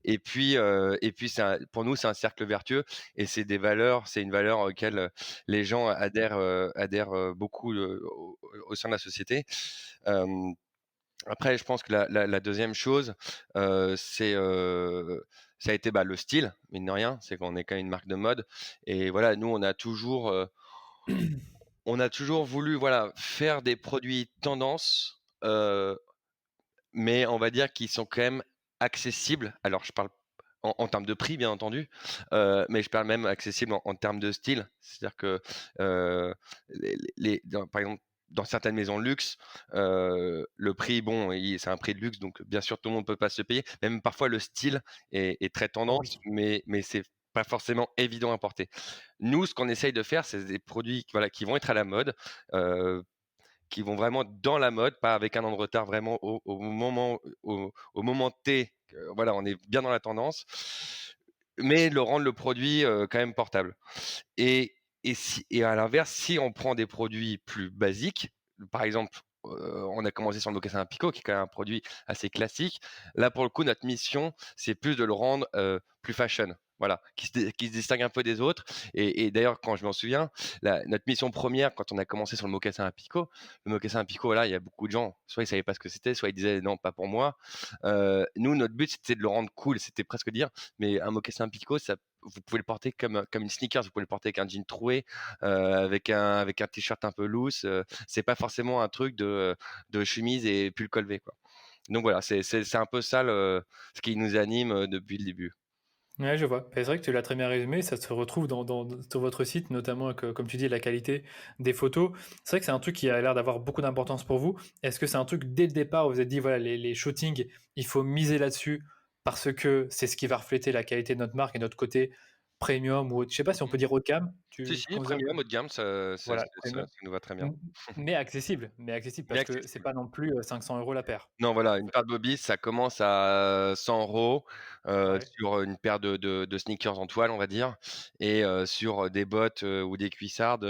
Et puis pour nous, c'est un cercle vertueux et c'est une valeur auxquelles les gens adhèrent beaucoup au sein de la société. Euh, Après, je pense que la deuxième chose, ça a été le style, mine de rien. C'est qu'on est quand même une marque de mode. Et voilà, nous, on a toujours voulu voilà, faire des produits tendance, mais on va dire qu'ils sont quand même accessibles. Alors, je parle en termes de prix, bien entendu, mais je parle même accessible en termes de style. C'est-à-dire que, par exemple, dans certaines maisons de luxe, le prix, bon, c'est un prix de luxe, donc bien sûr, tout le monde ne peut pas se le payer. Même parfois, le style est très Oh tendance, oui. mais c'est pas forcément évident à porter. Nous, ce qu'on essaye de faire, c'est des produits voilà, qui vont être à la mode, euh, qui vont vraiment dans la mode, pas avec un an de retard, vraiment au moment T. Voilà, on est bien dans la tendance, mais le rendre le produit quand même portable. Et à l'inverse, si on prend des produits plus basiques, par exemple, on a commencé sur le mocassin à Pico, qui est quand même un produit assez classique. Là, pour le coup, notre mission, c'est plus de le rendre plus fashion. Voilà, qui se distingue un peu des autres. Et d'ailleurs, quand je m'en souviens, notre mission première, quand on a commencé sur le mocassin à Pico, là, il y a beaucoup de gens, soit ils savaient pas ce que c'était, soit ils disaient non, pas pour moi. Nous, notre but, c'était de le rendre cool, c'était presque dire, mais un mocassin à Pico, ça vous pouvez le porter comme une sneakers, vous pouvez le porter avec un jean troué, avec un t-shirt un peu loose. C'est pas forcément un truc de chemise et pull colvé, quoi. Donc voilà, c'est un peu ça ce qui nous anime depuis le début. Ouais, je vois. C'est vrai que tu l'as très bien résumé, ça se retrouve sur votre site, notamment avec, comme tu dis, la qualité des photos. C'est vrai que c'est un truc qui a l'air d'avoir beaucoup d'importance pour vous. Est-ce que c'est un truc dès le départ où vous vous êtes dit, voilà, les shootings, il faut miser là-dessus parce que c'est ce qui va refléter la qualité de notre marque et notre côté premium ou je sais pas si on peut dire haut de gamme, Si, tu si, considères premium, haut de gamme, voilà, premium. ça nous va très bien. M mais accessible Mais parce que c'est accessible. pas non plus, 500 € la paire, Non, voilà, en une fait. paire de Bobby, ça commence à 100 € Ouais. sur une paire de sneakers en toile, on va dire, et sur des bottes ou des cuissardes,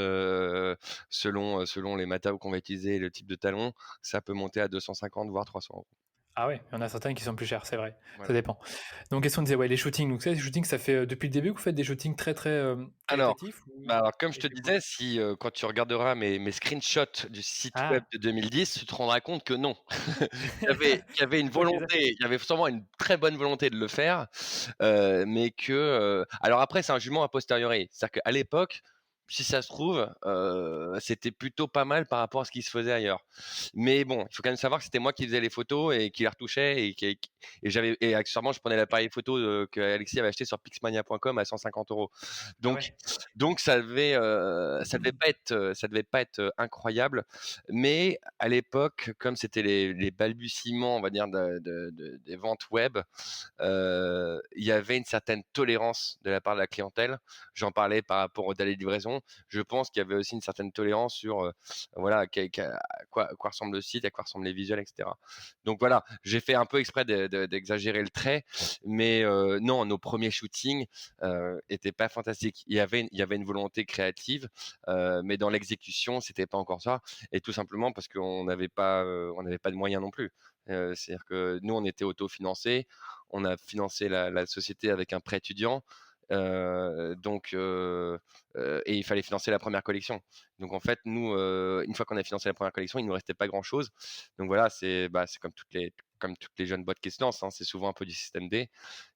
selon les matériaux qu'on va utiliser et le type de talon, ça peut monter à 250 voire 300 €. Ah ouais, il y en a certaines qui sont plus chères, c'est vrai, ça Voilà. dépend. Donc qu'est-ce qu'on disait? Ouais, les shootings, donc ça, les shootings, ça fait, depuis le début que vous faites des shootings très, très, Alors qualitatifs ou alors comme je et te c'est quoi? disais, si, quand tu regarderas mes screenshots du site web Ah! de 2010, tu te rendras compte que non. Il y avait une OK, d'accord. volonté, il y avait sûrement une très bonne volonté de le faire, mais que, alors après c'est un jugement a posteriori. C'est-à-dire qu'à l'époque, si ça se trouve, c'était plutôt pas mal par rapport à ce qui se faisait ailleurs. Mais bon, il faut quand même savoir que c'était moi qui faisais les photos et qui les retouchais et accessoirement je prenais l'appareil photo, qu'Alexis avait acheté sur pixmania.com à 150 €. Ah Donc ouais. ça devait pas être, incroyable, mais à l'époque, comme c'était les balbutiements, on va dire, des ventes web, il y avait une certaine tolérance de la part de la clientèle. J'en parlais par rapport aux délais de livraison. Je pense qu'il y avait aussi une certaine tolérance sur, voilà, à quoi ressemble le site, à quoi ressemblent les visuels, et cetera. Donc voilà, j'ai fait un peu exprès d'exagérer le trait, mais non, nos premiers shootings étaient pas fantastiques. Il y avait une volonté créative, mais dans l'exécution, c'était pas encore ça, et tout simplement parce on n'avait pas de moyens non plus. C'est-à-dire que nous, on était autofinancés, on a financé la société avec un prêt étudiant, et il fallait financer la première collection. Donc en fait, nous, une fois qu'on a financé la première collection, il nous restait pas grand-chose. Donc voilà, c'est comme toutes les jeunes boîtes qui se lancent, hein, c'est souvent un peu du système D.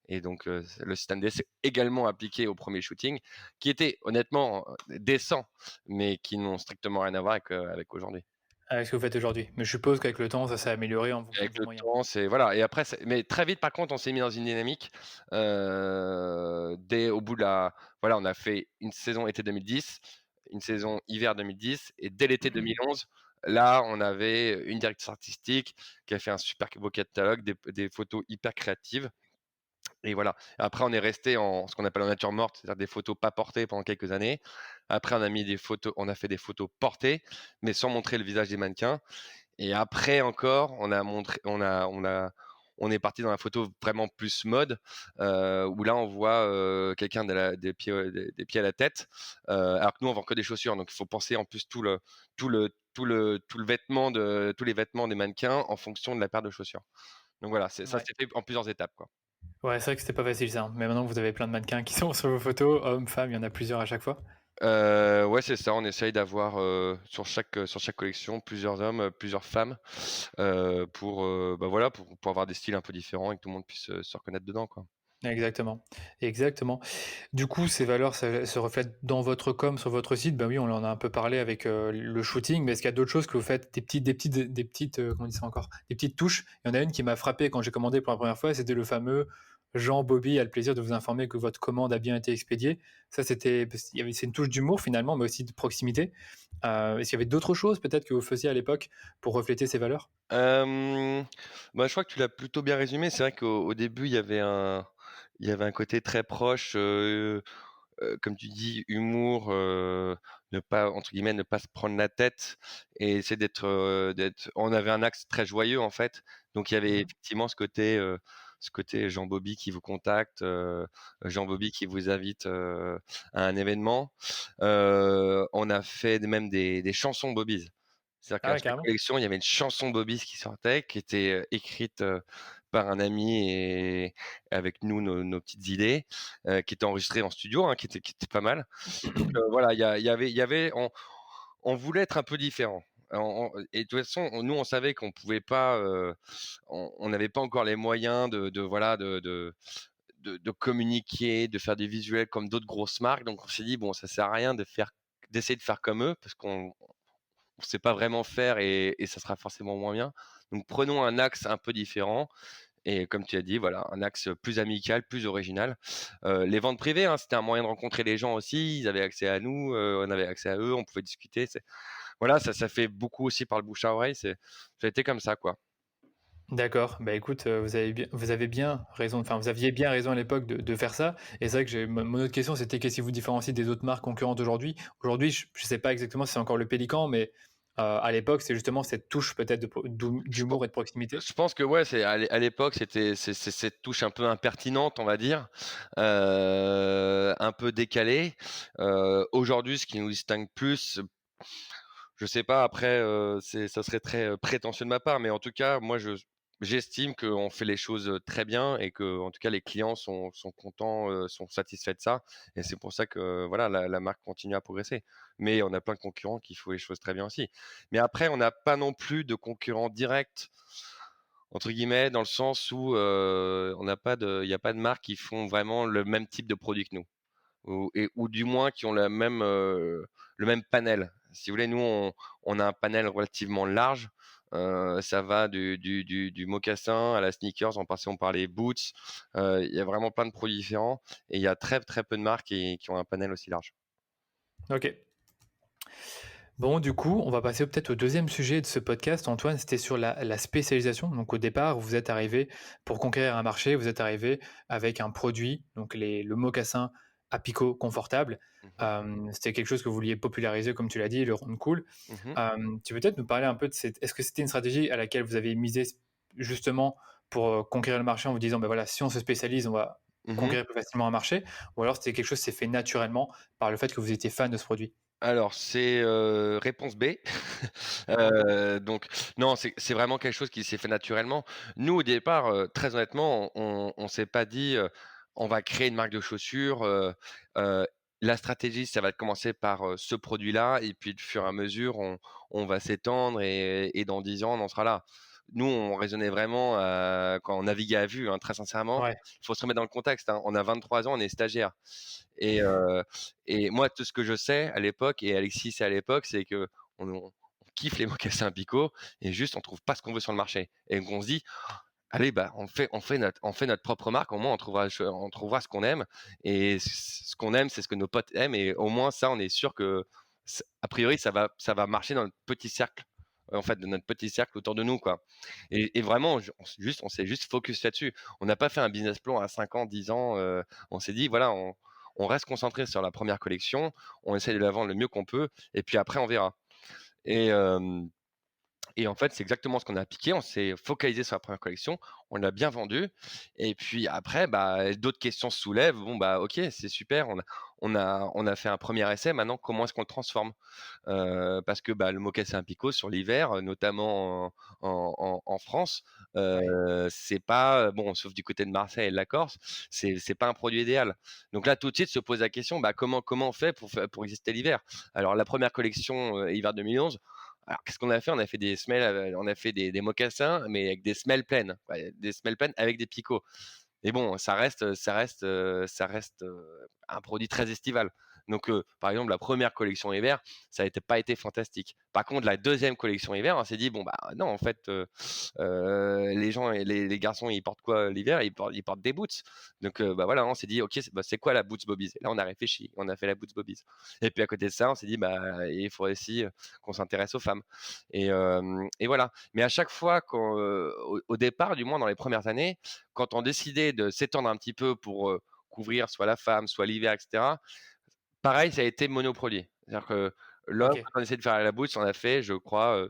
Et donc le système D s'est également appliqué au premier shooting, qui était honnêtement décent, mais qui n'ont strictement rien à voir avec aujourd'hui. Avec ce que vous faites aujourd'hui. Mais je suppose qu'avec le temps, ça s'est amélioré en fonction de Avec vos le moyens. temps, c'est voilà. Et après, mais très vite, par contre, on s'est mis dans une dynamique. Dès au bout de la, voilà, on a fait une saison été 2010, une saison hiver 2010, et dès l'été 2011, là, on avait une directrice artistique qui a fait un super beau catalogue, des photos hyper créatives. Et voilà. Après, on est resté en ce qu'on appelle en nature morte, c'est-à-dire des photos pas portées pendant quelques années. Après, on a fait des photos portées, mais sans montrer le visage des mannequins. Et après encore, on est parti dans la photo vraiment plus mode, où là on voit quelqu'un des pieds à la tête, alors que nous on vend que des chaussures, donc il faut penser en plus tout le tous les vêtements des mannequins en fonction de la paire de chaussures. Donc voilà, ça Ouais. s'est fait en plusieurs étapes, quoi. Ouais, c'est vrai que c'était pas facile ça, hein. Mais maintenant que vous avez plein de mannequins qui sont sur vos photos, hommes, femmes, il y en a plusieurs à chaque fois. Ouais, c'est ça, on essaye d'avoir, sur chaque collection plusieurs hommes, plusieurs femmes, bah, voilà, pour avoir des styles un peu différents et que tout le monde puisse, se reconnaître dedans, quoi. Exactement, exactement. Du coup, ces valeurs se reflètent dans votre com, sur votre site. Ben oui, on en a un peu parlé avec, le shooting, mais est-ce qu'il y a d'autres choses que vous faites? Comment on dit ça encore? Des petites touches? Il y en a une qui m'a frappé quand j'ai commandé pour la première fois, c'était le fameux: «Jean Bobby a le plaisir de vous informer que votre commande a bien été expédiée». Ça, c'était parce qu'il y avait c'est une touche d'humour finalement, mais aussi de proximité. Est-ce qu'il y avait d'autres choses peut-être que vous faisiez à l'époque pour refléter ces valeurs? Hem, Bah, je crois que tu l'as plutôt bien résumé. C'est vrai qu'au début, il y avait un côté très proche, comme tu dis, humour, ne pas entre guillemets, «ne pas se prendre la tête» et essayer d'être on avait un axe très joyeux, en fait. Donc il y avait Mmh. effectivement ce côté Jean Bobby qui vous contacte, Jean Bobby qui vous invite, à un événement. On a fait même des chansons Bobby's. C'est-à-dire Ah qu'à ouais, chaque carrément. collection, il y avait une chanson Bobby's qui sortait, qui était, écrite, par un ami et avec nous nos petites idées, qui était enregistrée en studio, hein, qui était pas mal. Donc, voilà, il y avait on voulait être un peu différent. Et de toute façon, nous, on savait qu'on pouvait pas, on n'avait pas encore les moyens voilà, de communiquer, de faire des visuels comme d'autres grosses marques. Donc on s'est dit: «Bon, ça sert à rien d'essayer de faire comme eux parce qu'on sait pas vraiment faire et ça sera forcément moins bien. Donc prenons un axe un peu différent et comme tu as dit, voilà, un axe plus amical, plus original. Les ventes privées, hein, c'était un moyen de rencontrer les gens aussi. Ils avaient accès à nous, on avait accès à eux, on pouvait discuter. Voilà, ça fait beaucoup aussi par le bouche à oreille. Ça a été comme ça, quoi. D'accord, bah, écoute, vous avez bien raison, enfin, vous aviez bien raison à l'époque de faire ça et c'est vrai que j'ai mon autre question, c'était qu'est-ce qui vous différencie des autres marques concurrentes aujourd'hui? Aujourd'hui, je sais pas exactement si c'est encore le Pélican, mais, à l'époque, c'est justement cette touche peut-être Je pen d'humour et de proximité? je pense que ouais, c'est à l'époque, c'est cette touche un peu impertinente, on va dire, un peu décalée. Aujourd'hui, ce qui nous distingue plus, je sais pas, après, ça serait très, prétentieux de ma part, mais en tout cas, moi, j'estime qu'on fait les choses, très bien et que, en tout cas, les clients sont contents, sont satisfaits de ça et c'est pour ça que, voilà, la marque continue à progresser. Mais on a plein de concurrents qui font les choses très bien aussi. Mais après, on n'a pas non plus de concurrents directs, entre guillemets, dans le sens où, on n'a pas de il y a pas de marques qui font vraiment le même type de produit que nous ou du moins qui ont le même panel. Si vous voulez, nous, on a un panel relativement large. Ça va du mocassin à la sneakers, en passant par les boots. Il y a vraiment plein de produits différents et il y a très, très peu de marques qui ont un panel aussi large. OK. Bon, du coup, on va passer peut-être au deuxième sujet de ce podcast, Antoine, c'était sur la spécialisation. Donc au départ, vous êtes arrivé pour conquérir un marché, vous êtes arrivé avec un produit, donc le mocassin à picot confortable. Mmh. C'était quelque chose que vous vouliez populariser, comme tu l'as dit, le rendre cool. Mmh. Tu peux peut-être nous parler un peu de est-ce que c'était une stratégie à laquelle vous avez misé justement pour conquérir le marché en vous disant, ben voilà, si on se spécialise, on va Mmh. conquérir plus facilement un marché, ou alors c'était quelque chose qui s'est fait naturellement par le fait que vous étiez fan de ce produit? Alors c'est, réponse B. Donc non, c'est vraiment quelque chose qui s'est fait naturellement. Nous, au départ, très honnêtement, on s'est pas dit, «On va créer une marque de chaussures, heu, la stratégie, ça va commencer par, ce produit-là et puis, au fur et à mesure, on va s'étendre et dans 10 ans, on en sera là». Nous, on raisonnait vraiment, quand on naviguait à vue, hein, très sincèrement. Ouais. Il faut se remettre dans le contexte, hein. On a 23 ans, on est stagiaires et moi, tout ce que je sais à l'époque et Alexis sait à l'époque, c'est qu'on kiffe les mocassins Pico et juste on trouve pas ce qu'on veut sur le marché et donc on se dit: «Allez, bah, on fait notre propre marque, au moins on trouvera ce qu'on aime et ce qu'on aime, c'est ce que nos potes aiment et au moins ça, on est sûr que a priori ça va marcher dans notre petit cercle, en fait, de notre petit cercle autour de nous, quoi» et vraiment on s'est juste focus là-dessus. On n'a pas fait un business plan à 5 ans, 10 ans, on s'est dit: «Voilà, on reste concentré sur la première collection, on essaie de la vendre le mieux qu'on peut et puis après on verra» et Et en fait, c'est exactement ce qu'on a appliqué. On s'est focalisé sur la première collection, on l'a bien vendue et puis après, bah, d'autres questions se soulèvent. Bon, bah, OK, c'est super, on a fait un premier essai, maintenant comment est-ce qu'on le transforme? Parce que, bah, le mocassin Pico sur l'hiver, notamment en France, Ouais. c'est pas, bon, sauf du côté de Marseille et de la Corse, c'est pas un produit idéal. Donc là, tout de suite se pose la question, bah, comment on fait pour exister l'hiver? Alors la première collection, hiver 2011, alors qu'est-ce qu'on a fait? On a fait des semelles, on a fait des mocassins, mais avec des semelles pleines, ouais, des semelles pleines avec des picots. Mais bon, ça reste un produit très estival. Donc, par exemple, la première collection hiver, ça n'a pas été fantastique. Par contre, la deuxième collection hiver, on s'est dit, bon, bah non, en fait, les gens et les garçons, ils portent quoi l'hiver? Ils portent des boots. Donc, bah voilà, on s'est dit, ok, c'est quoi la boots Bobbies? Et là, on a réfléchi, on a fait la boots Bobbies. Et puis à côté de ça, on s'est dit, bah, il faut aussi qu'on s'intéresse aux femmes. Et voilà. Mais à chaque fois, au départ, du moins dans les premières années, quand on décidait de s'étendre un petit peu pour couvrir soit la femme, soit l'hiver, etc., pareil, ça a été monoproduit. C'est-à-dire que là, OK. quand on essaie de faire la boots, on a fait, je crois,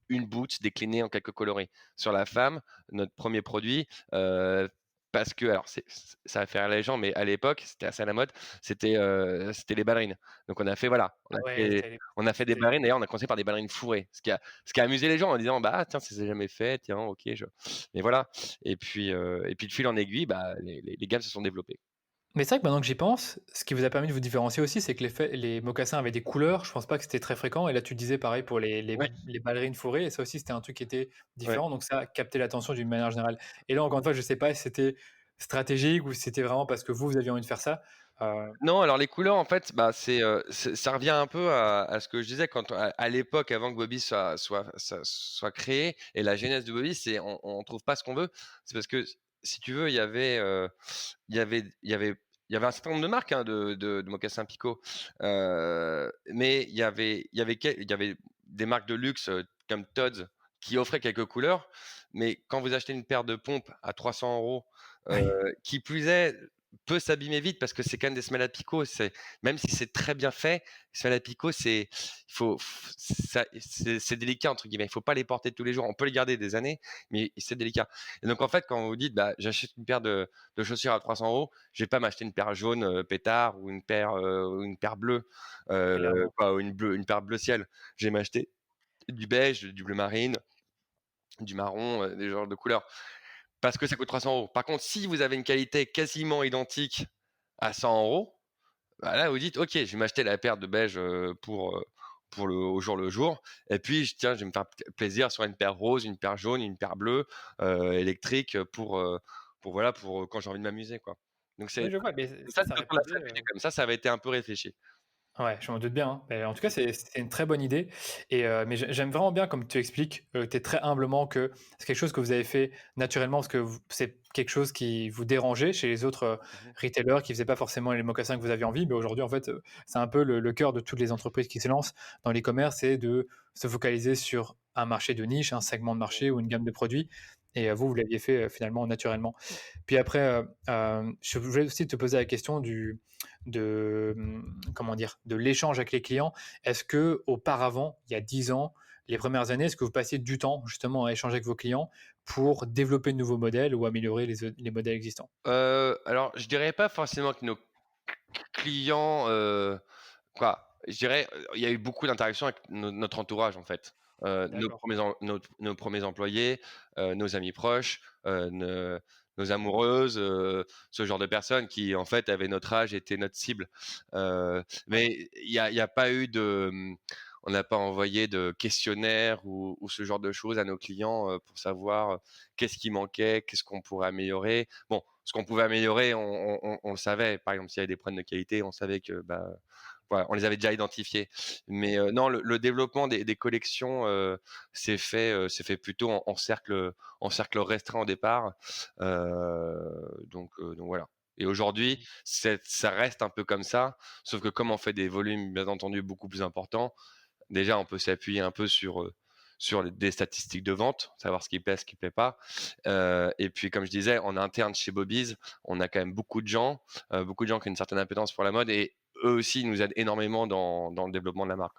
une boots déclinée en quelques coloris. Sur la femme, notre premier produit, parce que, alors ça va faire les gens, mais à l'époque, c'était assez à la mode, c'était les ballerines. Donc on a fait, voilà, on a Ah ouais, fait, c'était on a fait des c'était ballerines. D'ailleurs, on a commencé par des ballerines fourrées, ce qui a amusé les gens en disant, bah tiens, ça s'est jamais fait, tiens, ok, mais voilà. Et puis de fil en aiguille, bah, les gammes se sont développées. mais c'est vrai que maintenant que j'y pense, ce qui vous a permis de vous différencier aussi, c'est que les mocassins avaient des couleurs, je pense pas que c'était très fréquent et là tu disais pareil pour Ouais, les ballerines fourrées et ça aussi c'était un truc qui était ouais. différent donc ça a capté l'attention d'une manière générale. Et là encore une fois, je sais pas si c'était stratégique ou si c'était vraiment parce que vous aviez envie de faire ça, heu, Non, alors les couleurs, en fait, bah, ça revient un peu à ce que je disais quand à l'époque, avant que Bobby soit créé et la genèse de Bobby, c'est on trouve pas ce qu'on veut. C'est parce que si tu veux, il y avait il y avait il y avait un certain nombre de marques, hein, de mocassins Pico, mais il y avait des marques de luxe, comme Tod's qui offraient quelques couleurs, mais quand vous achetez une paire de pompes à 300 €, oui, qui plus est, peut s'abîmer vite parce que c'est quand même des semelles à picot. Même si c'est très bien fait, les semelles à picot, c'est délicat entre guillemets. Il faut pas les porter tous les jours. On peut les garder des années, mais c'est délicat. Et donc en fait, quand vous dites, bah, j'achète une paire de chaussures à 300 €, je vais pas m'acheter une paire jaune pétard ou une paire bleue, clairement. quoi, ou une paire bleu ciel. Je vais m'acheter du beige, du bleu marine, du marron, des genres de couleurs. Parce que ça coûte 300 €. Par contre, si vous avez une qualité quasiment identique à 100 €, bah, là, vous dites: «OK, je vais m'acheter la paire de beige, pour le au jour le jour et puis je vais me faire plaisir sur une paire rose, une paire jaune, une paire bleue, électrique, pour voilà, quand j'ai envie de m'amuser, quoi». Donc Oui, je vois, mais ça, ça c'est quand on l'a répondait, fait comme ça avait été un peu réfléchi. ouais, je m'en doute bien, hein. Mais en tout cas, c'est une très bonne idée et mais j'aime vraiment bien comme tu expliques, tu très humblement que c'est quelque chose que vous avez fait naturellement parce que vous c'est quelque chose qui vous dérangeait chez les autres, Mmh mh. retailers qui faisaient pas forcément les mocassins que vous aviez envie. Mais aujourd'hui, en fait, c'est un peu le cœur de toutes les entreprises qui se lancent dans l'e-commerce, c'est de se focaliser sur un marché de niche, un segment de Mmh. marché ou une gamme de produits et vous, vous l'aviez fait, finalement naturellement. Puis après, je voulais aussi te poser la question comment dire? De l'échange avec les clients. Est-ce que auparavant, il y a 10 ans, les premières années, est-ce que vous passiez du temps justement à échanger avec vos clients pour développer de nouveaux modèles ou améliorer les modèles existants? Alors je dirais pas forcément que nos clients, quoi, je dirais, il y a eu beaucoup d'interactions avec notre entourage, en fait. Nos D'accord. premiers em nos 1 employés, nos amis proches, nos amoureuses, ce genre de personnes qui, en fait, avaient notre âge, étaient notre cible. Mais il y a pas eu on n'a pas envoyé de questionnaire ou ce genre de choses à nos clients, pour savoir, qu'est-ce qui manquait, qu'est-ce qu'on pourrait améliorer. Bon, ce qu'on pouvait améliorer, on le savait. Par exemple, s'il y avait des problèmes de qualité, on savait que, bah, voilà, on les avait déjà identifiés. Mais non, le développement des collections, s'est fait plutôt en cercle restreint au départ. Donc voilà. Et aujourd'hui, ça reste un peu comme ça, sauf que comme on fait des volumes, bien entendu, beaucoup plus importants, déjà, on peut s'appuyer un peu sur des statistiques de vente, savoir ce qui plaît, ce qui plaît pas. Et puis, comme je disais, en interne chez Bobies, on a quand même beaucoup de gens qui ont une certaine appétence pour la mode et eux aussi, ils nous aident énormément dans le développement de la marque.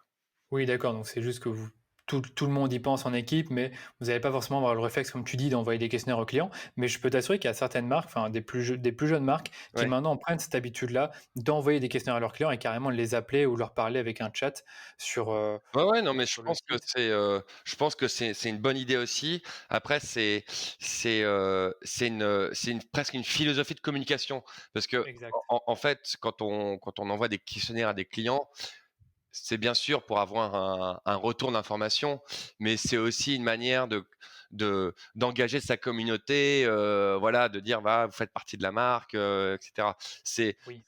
Oui, d'accord, donc c'est juste que vous tout le monde y pense en équipe, mais vous n'allez pas forcément avoir le réflexe, comme tu dis, d'envoyer des questionnaires aux clients. Mais je peux t'assurer qu'il y a certaines marques, enfin des plus jeunes marques, qui Ouais. maintenant prennent cette habitude-là d'envoyer des questionnaires à leurs clients et carrément de les appeler ou leur parler avec un chat sur, Ouais, ouais, non, mais sur le site. je pense que c'est une bonne idée aussi. Après, c'est une presque une philosophie de communication parce que Exact. en fait, quand on envoie des questionnaires à des clients, c'est bien sûr pour avoir un retour d'information, mais c'est aussi une manière d'engager sa communauté, voilà, de dire: «Va, vous faites partie de la marque», et cetera. C'est Oui.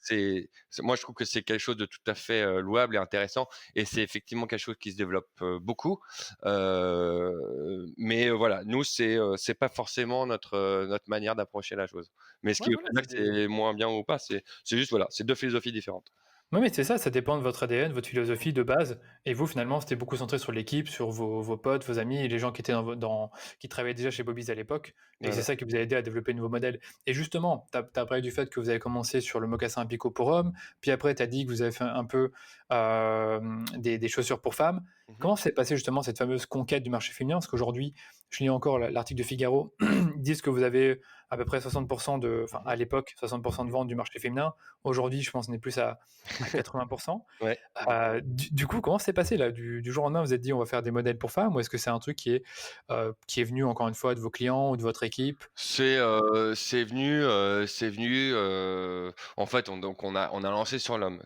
moi, je trouve que c'est quelque chose de tout à fait, louable et intéressant et c'est effectivement quelque chose qui se développe, beaucoup. Mais voilà, nous, c'est pas forcément notre manière d'approcher la chose. Mais ce qui Ouais, veut voilà, pas dire c'est que des c'est moins bien ou pas, c'est juste, voilà, c'est 2 philosophies différentes. oui, mais c'est ça, ça dépend de votre ADN, votre philosophie de base. Et vous, finalement, c'était beaucoup centré sur l'équipe, sur vos potes, vos amis et les gens qui étaient qui travaillaient déjà chez Bobby's à l'époque. Et c'est Voilà. ça qui vous a aidé à développer de nouveaux modèles. Et justement, tu as parlé du fait que vous avez commencé sur le mocassin Pico pour hommes, puis après, tu as dit que vous avez fait un peu des chaussures pour femmes. Mmh. Comment s'est passée justement cette fameuse conquête du marché féminin? Parce qu'aujourd'hui, je lis encore l'article de Figaro, ils disent que vous avez à peu près 60% enfin Mmh. à l'époque, 60% de vente du marché féminin. Aujourd'hui, je pense qu'on est plus à 80%. Ouais. Du coup, comment c'est passé là? Du jour au lendemain, vous êtes dit: «On va faire des modèles pour femmes» ou est-ce que c'est un truc qui est venu encore une fois de vos clients ou de votre équipe? C'est venu, en fait, on a lancé sur l'homme.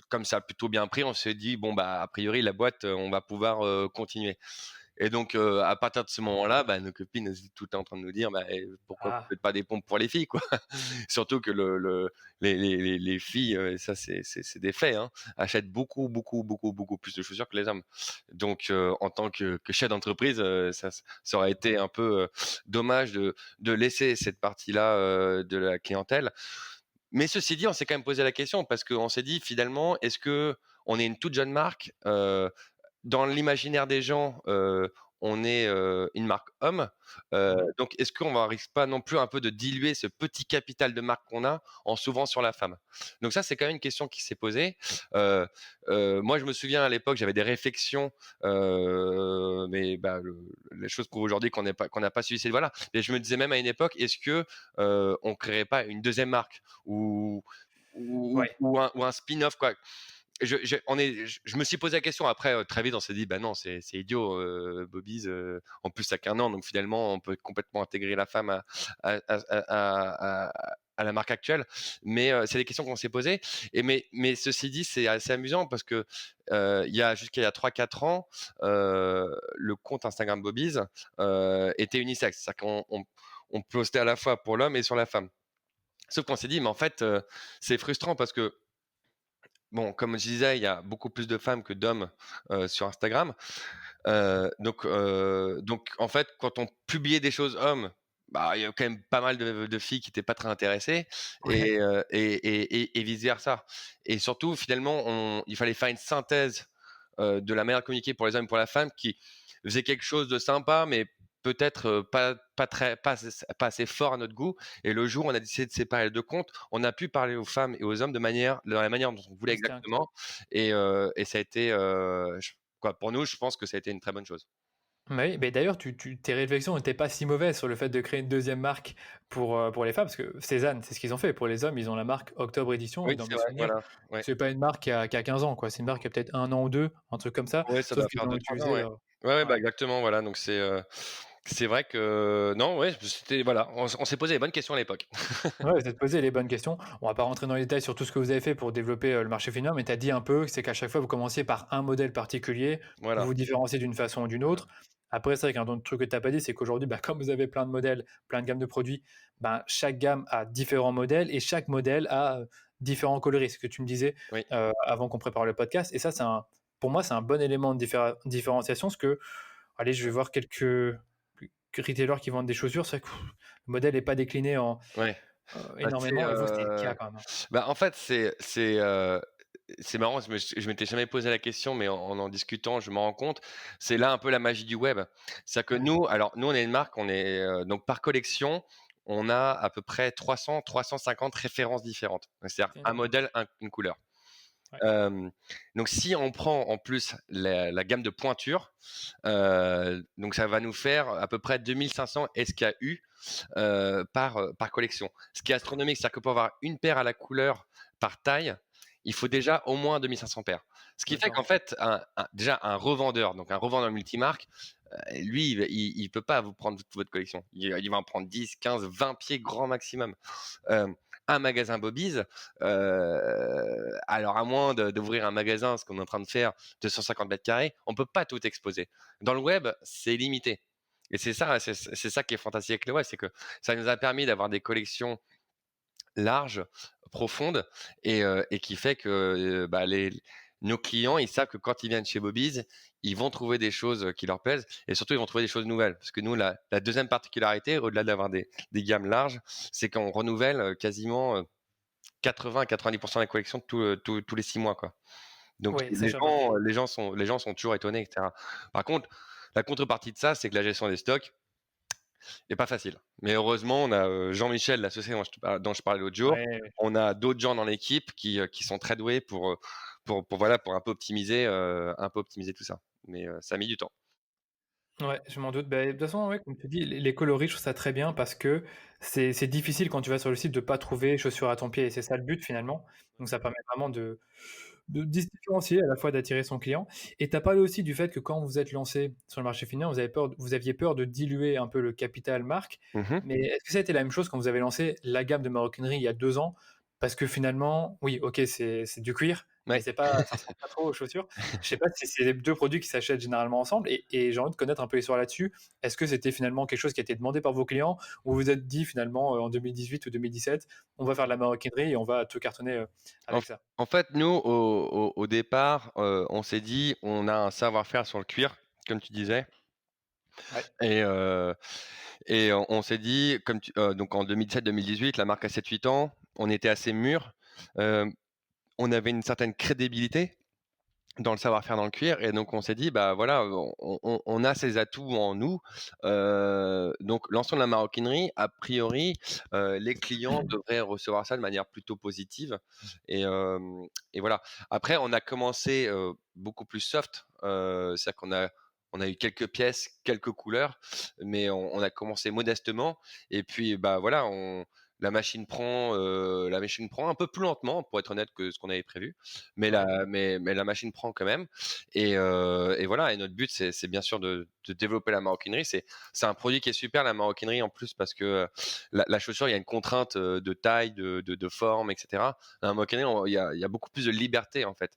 Comme ça a plutôt bien pris, on s'est dit: «Bon, bah, a priori la boîte, on va pouvoir, continuer». Et donc, à partir de ce moment-là, bah, nos copines, elles étaient toutes en train de nous dire: «Bah, pourquoi vous Ah, faites pas des pompes pour les filles, quoi?» Surtout que les filles, ça c'est des faits, hein, achètent beaucoup, beaucoup, beaucoup, beaucoup plus de chaussures que les hommes. Donc, en tant que chef d'entreprise, ça aurait été un peu, dommage de laisser cette partie-là, de la clientèle. Mais ceci dit, on s'est quand même posé la question parce qu'on s'est dit: «Finalement, est-ce qu'on est une toute jeune marque?» Dans l'imaginaire des gens, on est, une marque homme, ouais, donc est-ce qu'on va risque pas non plus un peu de diluer ce petit capital de marque qu'on a en s'ouvrant sur la femme? Donc ça, c'est quand même une question qui s'est posée. Heu Moi, je me souviens à l'époque, j'avais des réflexions, mais bah, les choses prouvent aujourd'hui qu'on n'a pas suivi cette voie-là. Et je me disais même à une époque: «Est-ce que, on créerait pas une deuxième marque ou ouais, ou un spin-off, quoi?» Je me suis posé la question après, très vite on s'est dit: «Bah non, c'est idiot, Bobby's, en plus ça qu'1 an, donc finalement on peut complètement intégrer la femme à la marque actuelle». Mais, c'est des questions qu'on s'est posées mais ceci dit, c'est assez amusant parce que, jusqu'à il y a 3-4 ans, le compte Instagram Bobby's, était unisexe. C'est-à-dire on postait à la fois pour l'homme et sur la femme. Sauf qu'on s'est dit: «Mais en fait, c'est frustrant parce que bon, comme je disais, il y a beaucoup plus de femmes que d'hommes, sur Instagram. Donc en fait, quand on publiait des choses hommes, bah, il y a quand même pas mal de filles qui étaient pas très intéressées ouais, et vice versa. Et surtout, finalement, il fallait faire une synthèse, de la manière de communiquer pour les hommes et pour la femme qui faisait quelque chose de sympa, mais peut-être, pas assez fort à notre goût. Et le jour où on a décidé de séparer les 2 comptes, on a pu parler aux femmes et aux hommes de la manière dont on voulait distinct. exactement. Et ça a été, pour nous, je pense que ça a été une très bonne chose. Oui, beh, d'ailleurs, tes réflexions n'étaient pas si mauvaises sur le fait de créer une deuxième marque pour les femmes, parce que Cézanne, c'est ce qu'ils ont fait. Pour les hommes, ils ont la marque Octobre Édition Oui, et dans c'est mes vrai, souvenirs, voilà, ouais. c'est pas une marque qui a 15 ans, quoi. C'est une marque qui a peut-être 1 an ou 2, un truc comme ça, Ouais, ça sauf doit qu'ils faire l'ont 2-3 ans, utilisé, ouais. Ouais, ouais, bah, ouais. exactement, voilà, donc c'est vrai que non, ouais, c'était voilà, on s'est posé les bonnes questions à l'époque. Ouais, vous êtes posé les bonnes questions. On va pas rentrer dans les détails sur tout ce que vous avez fait pour développer, le marché féminin, mais tu as dit un peu, c'est qu'à chaque fois, vous commenciez par un modèle particulier, vous Voilà, vous différenciez d'une façon ou d'une voilà. autre. Après, c'est vrai qu'un autre truc que tu as pas dit, c'est qu'aujourd'hui, bah, comme vous avez plein de modèles, plein de gammes de produits, ben, chaque gamme a différents modèles et chaque modèle a, différents coloris. Ce que tu me disais, Oui. avant qu'on prépare le podcast et ça, pour moi, c'est un bon élément de différenciation parce que, allez, je vais voir quelques retailers qui vendent des chaussures, c'est vrai que le modèle est pas décliné en Ouais. Bah, énormément et vous, c'était le cas quand même, hein? en fait, c'est marrant, je m'étais jamais posé la question, mais en discutant, je me rends compte, c'est là un peu la magie du web. C'est-à-dire que Ouais, nous, on est une marque, on est, donc par collection, on a à peu près 300-350 références différentes. C'est-à-dire c'est un énorme. modèle, une couleur. Ouais. Hem, donc si on prend en plus la gamme de pointure, donc ça va nous faire à peu près 2 500 SKU, par collection. Ce qui est astronomique, c'est-à-dire que pour avoir une paire à la couleur par taille, il faut Mmh. déjà au moins 2 500 paires. Ce qui fait qu'en D'accord. fait, déjà un revendeur, donc un revendeur multimarque, lui, il peut pas vous prendre toute votre collection. Il va en prendre 10, 15, 20 pieds grand maximum. Hem, un magasin Bobies, alors à moins d'ouvrir un magasin, ce qu'on est en train de faire, de 150 m², on peut pas tout exposer. Dans le web, c'est limité et c'est ça qui est fantastique avec le web, c'est que ça nous a permis d'avoir des collections larges, profondes et qui fait que, bah, nos clients, ils savent que quand ils viennent chez Bobies, ils vont trouver des choses, qui leur plaisent et surtout ils vont trouver des choses nouvelles. Parce que nous, la 2e particularité, au-delà d'avoir des gammes larges, c'est qu'on renouvelle, quasiment, 80 à 90 de la collection tous les 6 mois, quoi. Donc Oui, ça j'ai remarqué. les gens sont toujours étonnés et cetera. Par contre, la contrepartie de ça, c'est que la gestion des stocks est pas facile. Mais heureusement, on a, Jean-Michel, l'associé dont je parlais l'autre jour. Ouais, On a d'autres gens dans l'équipe qui sont très doués pour voilà, pour un peu optimiser tout ça. Mais, ça a mis du temps. ouais, je m'en doute. Bah, de toute façon, ouais, comme tu dis, les coloris, je trouve ça très bien parce que c'est difficile quand tu vas sur le site de pas trouver chaussures à ton pied et c'est ça le but finalement. Donc ça permet vraiment de se différencier, à la fois d'attirer son client et tu as parlé aussi du fait que quand vous êtes lancé sur le marché féminin, vous aviez peur de diluer un peu le capital marque. Mmh. Mais est-ce que ça a été la même chose quand vous avez lancé la gamme de maroquinerie il y a 2 ans? Parce que finalement, oui, OK, c'est du cuir, mais Ouais. c'est pas ça ressemble pas trop aux chaussures. Je sais pas si c'est les 2 produits qui s'achètent généralement ensemble et j'ai envie de connaître un peu l'histoire là-dessus. Est-ce que c'était finalement quelque chose qui a été demandé par vos clients ou vous vous êtes dit finalement, en 2018 ou 2017: «On va faire de la maroquinerie et on va tout cartonner, En avec f ça»? en fait, nous, au départ, on s'est dit: «On a un savoir-faire sur le cuir», comme tu disais Ouais. et on s'est dit donc en 2017-2018, la marque a 7-8 ans, on était assez mûrs, hem, on avait une certaine crédibilité dans le savoir-faire dans le cuir et donc on s'est dit: «Bah, voilà, on a ces atouts en nous, donc lançons de la maroquinerie. A priori, les clients devraient recevoir ça de manière plutôt positive» et et voilà. Après on a commencé, beaucoup plus soft, c'est-à-dire on a eu quelques pièces, quelques couleurs, mais on a commencé modestement et puis, bah, voilà, on la machine prend un peu plus lentement, pour être honnête, que ce qu'on avait prévu, Ouais. mais la machine prend quand même et voilà et notre but c'est bien sûr de développer la maroquinerie. C'est un produit qui est super, la maroquinerie, en plus parce que, la chaussure, il y a une contrainte, de taille, de forme et cetera. Dans la maroquinerie, il y a beaucoup plus de liberté, en fait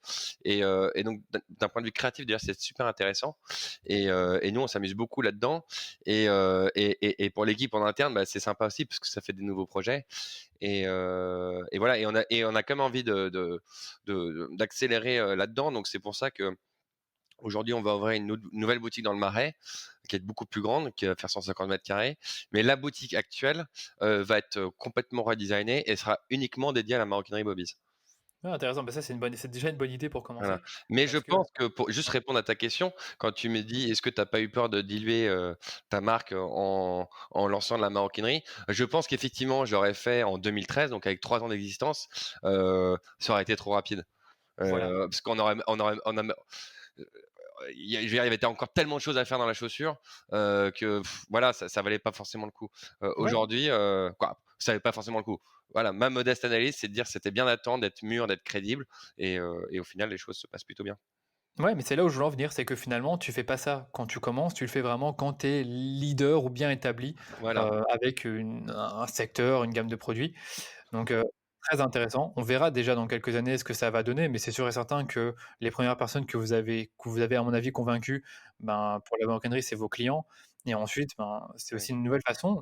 et donc d'un point de vue créatif, d'ailleurs, c'est super intéressant et nous, on s'amuse beaucoup là-dedans et pour l'équipe en interne, bah, c'est sympa aussi parce que ça fait des nouveaux projets et voilà et on a quand même envie d'accélérer, là-dedans. Donc c'est pour ça qu'aujourd'hui, on va ouvrir une nouvelle boutique dans le Marais, qui est beaucoup plus grande, qui va faire 150 m². Mais la boutique actuelle, va être, complètement redesignée et sera uniquement dédiée à la maroquinerie Bobies. Ah intéressant, bah, ça c'est déjà une bonne idée pour Voilà. commencer Mais je parce que pense que pour juste ouais, répondre à ta question, quand tu me dis: «Est-ce que tu as pas eu peur de diluer, ta marque en lançant de la maroquinerie?» Je pense qu'effectivement, je l'aurais fait en 2013, donc avec 3 ans d'existence, ça aurait été trop rapide. voilà. Parce on a je veux dire, il y avait encore tellement de choses à faire dans la chaussure, que voilà, ça valait pas forcément le coup. Ouais. Aujourd'hui, ça valait pas forcément le coup. Voilà, ma modeste analyse, c'est de dire: «C'était bien d'attendre, d'être mûr, d'être crédible» et au final, les choses se passent plutôt bien. Ouais, mais c'est là où je voulais en venir, c'est que finalement, tu fais pas ça quand tu commences, tu le fais vraiment quand tu es leader ou bien établi, Voilà. avec un secteur, une gamme de produits. Donc, très intéressant. On verra déjà dans quelques années ce que ça va donner, mais c'est sûr et certain que les premières personnes que vous avez à mon avis convaincues, ben, pour la maroquinerie, c'est vos clients et ensuite, ben, c'est Oui. aussi une nouvelle façon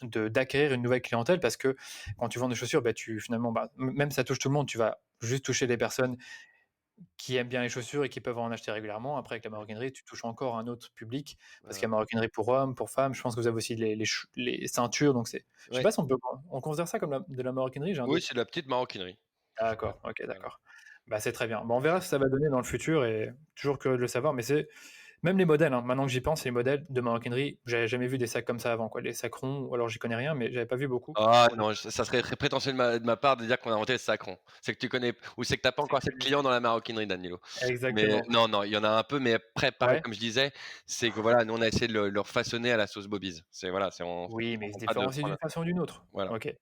d'acquérir une nouvelle clientèle parce que quand tu vends des chaussures, bah, tu finalement, bah, même si ça touche tout le monde, tu vas juste toucher les personnes qui aiment bien les chaussures et qui peuvent en acheter régulièrement. Après avec la maroquinerie, tu touches encore un autre public parce qu'il y Voilà. a maroquinerie pour hommes, pour femmes. Je pense que vous avez aussi les ceintures, donc c'est je sais Ouais. pas si on considère ça comme de la maroquinerie? J'ai un Oui, doute. c'est de la petite maroquinerie. D'accord, OK, Voilà. d'accord. Bah, c'est très bien. Bah, on verra ce que ça va donner dans le futur et toujours curieux de le savoir, mais c'est Même les modèles, hein, maintenant que j'y pense, les modèles de maroquinerie, j'avais jamais vu des sacs comme ça avant, quoi. Les sacs ronds, ou alors j'y connais rien, mais j'avais pas vu beaucoup. Ah non, ça serait très prétentieux de ma part de dire qu'on a inventé le sacron. C'est que tu connais ou c'est que tu as pas C'est encore que assez tu de dis clients dans la maroquinerie, Danilo. Mais exactement. non, non, il y en a un peu, mais après pareil Ouais? comme je disais, c'est que voilà, nous on a essayé de le refaçonner à la sauce Bobby's. C'est voilà, c'est on Oui, mais ils se prend pas de différencient prendre d'une façon ou d'une autre. voilà. OK.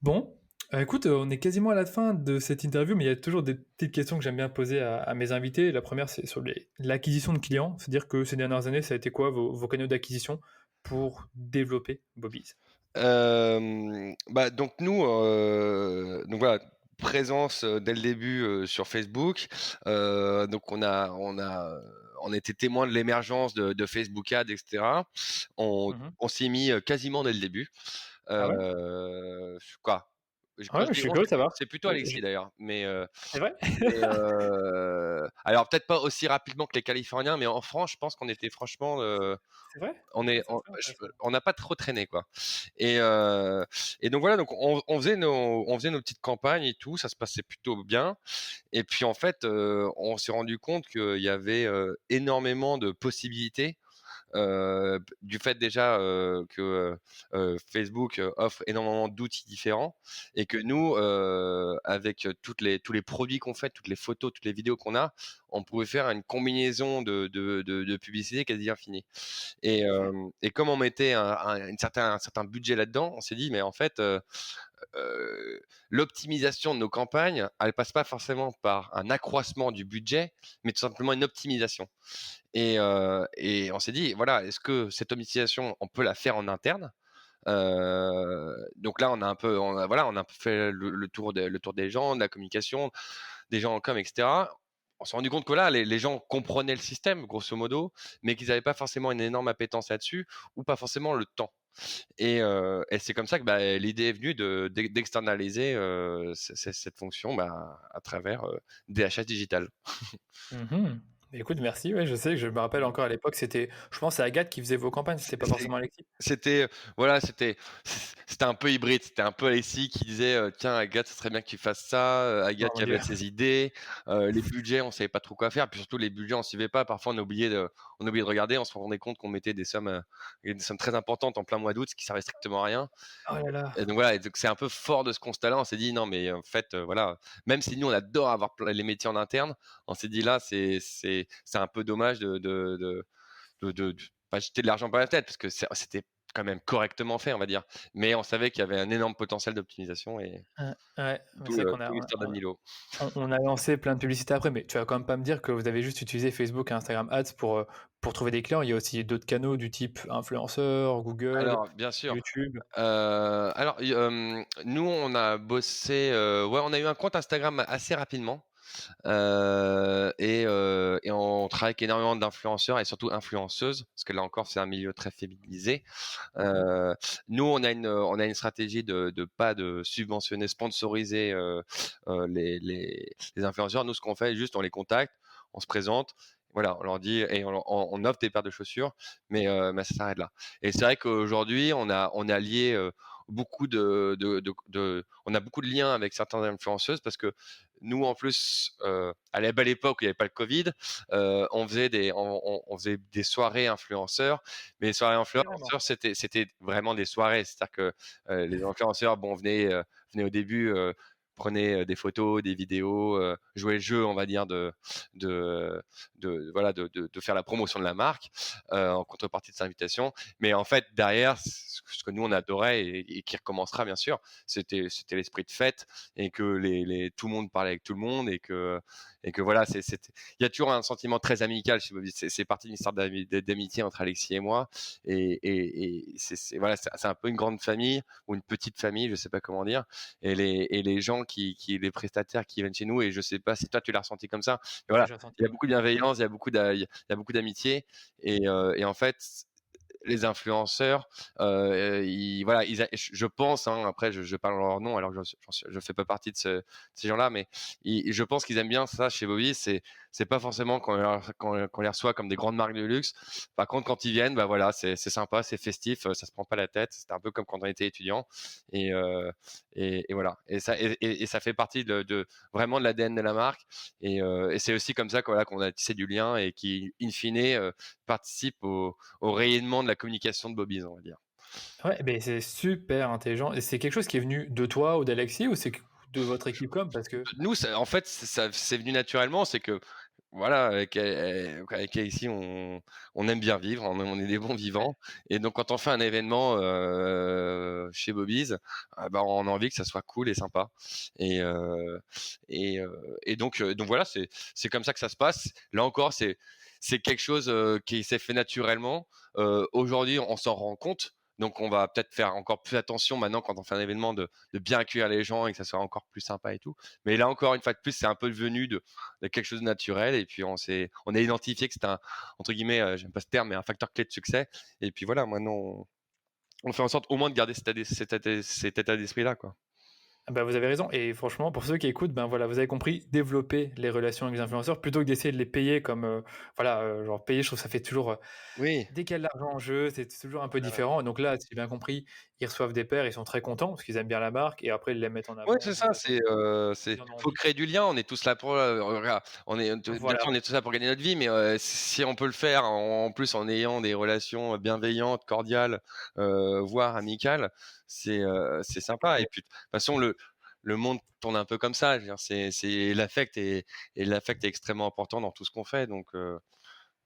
Bon, écoute, on est quasiment à la fin de cette interview, mais il y a toujours des petites questions que j'aime bien poser à mes invités. La première, c'est sur l'acquisition de clients. C'est-à-dire que ces dernières années, ça a été quoi vos canaux d'acquisition pour développer Bobby's? Bah, donc nous, donc voilà, présence, dès le début, sur Facebook. Donc on a été témoin de l'émergence de Facebook Ads et cetera. On Mmh. on s'y est mis, quasiment dès le début. Ah ouais? Quoi? Ouais, Quand je je dis suis on, curieux de savoir. c'est plutôt Je Alexis d'ailleurs, mais c'est vrai? alors peut-être pas aussi rapidement que les Californiens, mais en France, je pense qu'on était franchement, C'est vrai? on Ah, est c'est très intéressant. on n'a pas trop traîné, quoi. Et donc voilà, donc on faisait nos peties campagnes et tout, ça se passait plutôt bien. Et puis en fait, on s'est rendu compte qu'il y avait, énormément de possibilités, du fait déjà, que, Facebook, offre énormément d'outils différents et que nous, avec, tous les produits qu'on fait, toutes les photos, toutes les vidéos qu'on a, on pouvait faire une combinaison de publicité quasi infinie. OK. Et comme on mettait un certain budget là-dedans, on s'est dit: «Mais en fait, l'optimisation de nos campagnes, elle passe pas forcément par un accroissement du budget, mais tout simplement une optimisation». Et on s'est dit: «Voilà, est-ce que cette optimisation, on peut la faire en interne?» Donc là, on a un peu fait le tour des gens, de la communication, des gens en com et cetera. On s'est rendu compte que là, les gens comprenaient le système, grosso modo, mais qu'ils avaient pas forcément une énorme appétence là-dessus ou pas forcément le temps. Et c'est comme ça que, bah, l'idée est venue d'externaliser, cette fonction, bah, à travers, DHH digital. Mmh. Écoute, merci, ouais, je sais que je me rappelle encore à l'époque, je pense c'est Agathe qui faisait vos campagnes, c'était pas C'est forcément Alexis? C'était, voilà, c'était un peu hybride. C'était un peu Alexis qui disait, «Tiens Agathe, ce serait bien que tu fasses ça», Oh Agathe mon qui Dieu. avait ses idées, les budgets, on savait pas trop quoi faire, puis surtout les budgets, on suivait pas. Parfois, on oubliait de regarder, on se rendait compte qu'on mettait des sommes très importantes en plein mois d'août, ce qui servait strictement à rien. Oh là là. Et donc voilà, et donc c'est un peu fort de ce constat-là, on s'est dit: «Non mais en fait, voilà», même si nous on adore avoir les métiers en interne, on s'est dit: «Là, c'est un peu dommage de pas jeter de l'argent par la tête», parce que c'était quand même correctement fait, on va dire. Mais on savait qu'il y avait un énorme potentiel d'optimisation et Ouais, mais d'où c'est vrai le qu'on a d'où l'histoire d'Admilo. on a lancé plein de publicités après, mais tu vas quand même pas me dire que vous avez juste utilisé Facebook et Instagram Ads pour trouver des clients. Il y a aussi d'autres canaux du type influenceurs, Google, Alors bien sûr, YouTube? nous on a bossé, ouais, on a eu un compte Instagram assez rapidement. Et on travaille avec énormément d'influenceurs et surtout influenceuses, parce que là encore, c'est un milieu très féminisé. Mmh. Heu, Nous, on a une stratégie de pas de subventionner, sponsoriser, les influenceurs. Nous, ce qu'on fait, juste, on les contacte, on se présente, voilà, on leur dit et on offre des paires de chaussures, mais ça s'arrête là. Et c'est vrai qu'aujourd'hui, on a lié, beaucoup on a beaucoup de liens avec certaines influenceuses parce que nous, en plus, à la belle époque où il n'y avait pas le Covid, on faisait des soirées influenceurs, mais les soirées Carrément. influenceurs, c'était vraiment des soirées. C'est-à-dire que, les influenceurs, bon, venaient au début, prenaient, des photos, des vidéos, jouaient le jeu, on va dire, voilà, de faire la promotion de la marque, en contrepartie de cette invitation. Mais en fait, derrière, ce que nous, on adorait et qui recommencera, bien sûr, c'était l'esprit de fête et que tout le monde parlait avec tout le monde et que voilà, il y a toujours un sentiment très amical chez Bobby. C'est parti d'une histoire d'amitié entre Alexis et moi et voilà, c'est un peu une grande famille ou une petite famille, je sais pas comment dire. Et les gens les prestataires qui viennent chez nous, et je sais pas si toi tu l'as ressenti comme ça, mais Ouais, voilà, j'ai il ressenti, y a ouais. beaucoup de bienveillance, il y a beaucoup d'amitié et en fait, les influenceurs, voilà, je pense, hein, après je parle en leur nom alors que je fais pas partie de ces gens-là, mais je pense qu'ils aiment bien ça chez Bobby. C'est pas forcément qu'on les reçoit comme des grandes marques de luxe. Par contre, quand ils viennent, bah voilà, c'est sympa, c'est festif, ça se prend pas la tête. C'était un peu comme quand on était étudiant. Et, euh, et voilà. Et ça fait partie vraiment de l'ADN de la marque. Et c'est aussi comme ça voilà, qu'on a tissé du lien et qui, in fine, participe au rayonnement de la communication de Bobby's, on va dire. Ouais, beh, c'est super intelligent et c'est quelque chose qui est venu de toi ou d'Alexis ou c'est de votre équipe com? Parce que Nous, en fait, c'est venu naturellement. C'est que, voilà, avec ici, on aime bien vivre, on est des bons ouais, vivants. Et donc, quand on fait un événement chez Bobby's, bah, on a envie que ça soit cool et sympa. Et, euh, donc voilà, c'est comme ça que ça se passe. Là encore, c'est quelque chose qui s'est fait naturellement. Aujourd'hui, on s'en rend compte. Donc, on va peut-être faire encore plus attention maintenant quand on fait un événement de bien accueillir les gens et que ça soit encore plus sympa et tout. Mais là encore, une fois de plus, c'est un peu devenu de quelque chose de naturel. Et puis, on a identifié que c'était entre guillemets, j'aime pas ce terme, mais un facteur clé de succès. Et puis voilà, maintenant, on fait en sorte au moins de garder cet état d'esprit-là, quoi. ah bah, vous avez raison et franchement pour ceux qui écoutent, ben, voilà, vous avez compris, développer les relations avec les influenceurs plutôt que d'essayer de les payer comme, voilà, genre payer je trouve que ça fait toujours, Oui. dès qu'il y a de l'argent en jeu, c'est toujours un peu différent. Donc là, si j'ai bien compris, ils reçoivent des paires, ils sont très contents parce qu'ils aiment bien la marque et après ils les mettent en Ouais, avant c'est de ça, façon ils en ont faut envie. créer du lien. On est tous là pour, regarde, bien Voilà, sûr, on est tous là pour gagner notre vie, mais si on peut le faire en plus en ayant des relations bienveillantes, cordiales, voire amicales, c'est sympa. Et ouais. puis de toute façon, le monde tourne un peu comme ça. Je veux dire, c'est l'affect et l'affect est extrêmement important dans tout ce qu'on fait. Donc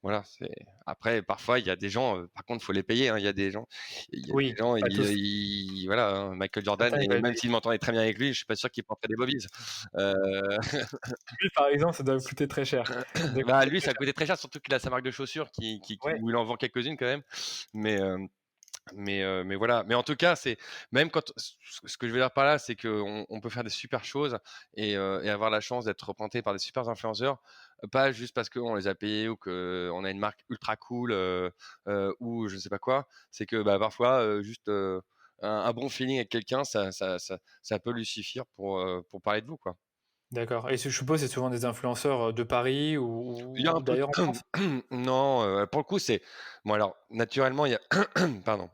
voilà, après parfois il y a des gens, par contre, faut les payer, hein. Il y a des Oui, gens, pas tous. voilà, hein, Michael Jordan, Certains ils et veulent même payer. s'il m'entendait très bien avec lui, je suis pas sûr qu'il porterait des Bobbies. Heu, Lui par exemple, ça doit coûter très cher. Ça doit bah, coûter lui, très ça cher. coûtait très cher, surtout qu'il a sa marque de chaussures Ouais, où il en vend quelques-unes quand même. Mais, mais voilà. Mais en tout cas, c'est même quand ce que je veux dire par là, c'est qu'on peut faire des super choses et avoir la chance d'être représenté par des super influenceurs, pas juste parce qu'on les a payés ou qu'on a une marque ultra cool, ou je ne sais pas quoi. C'est que, bah, parfois, juste, un bon feeling avec quelqu'un, ça peut lui suffire pour parler de vous, quoi. d'accord et je suppose c'est souvent des influenceurs, de Paris Il y a un ou peu d'ailleurs en France? non, pour le coup, bon, alors naturellement, il y a pardon.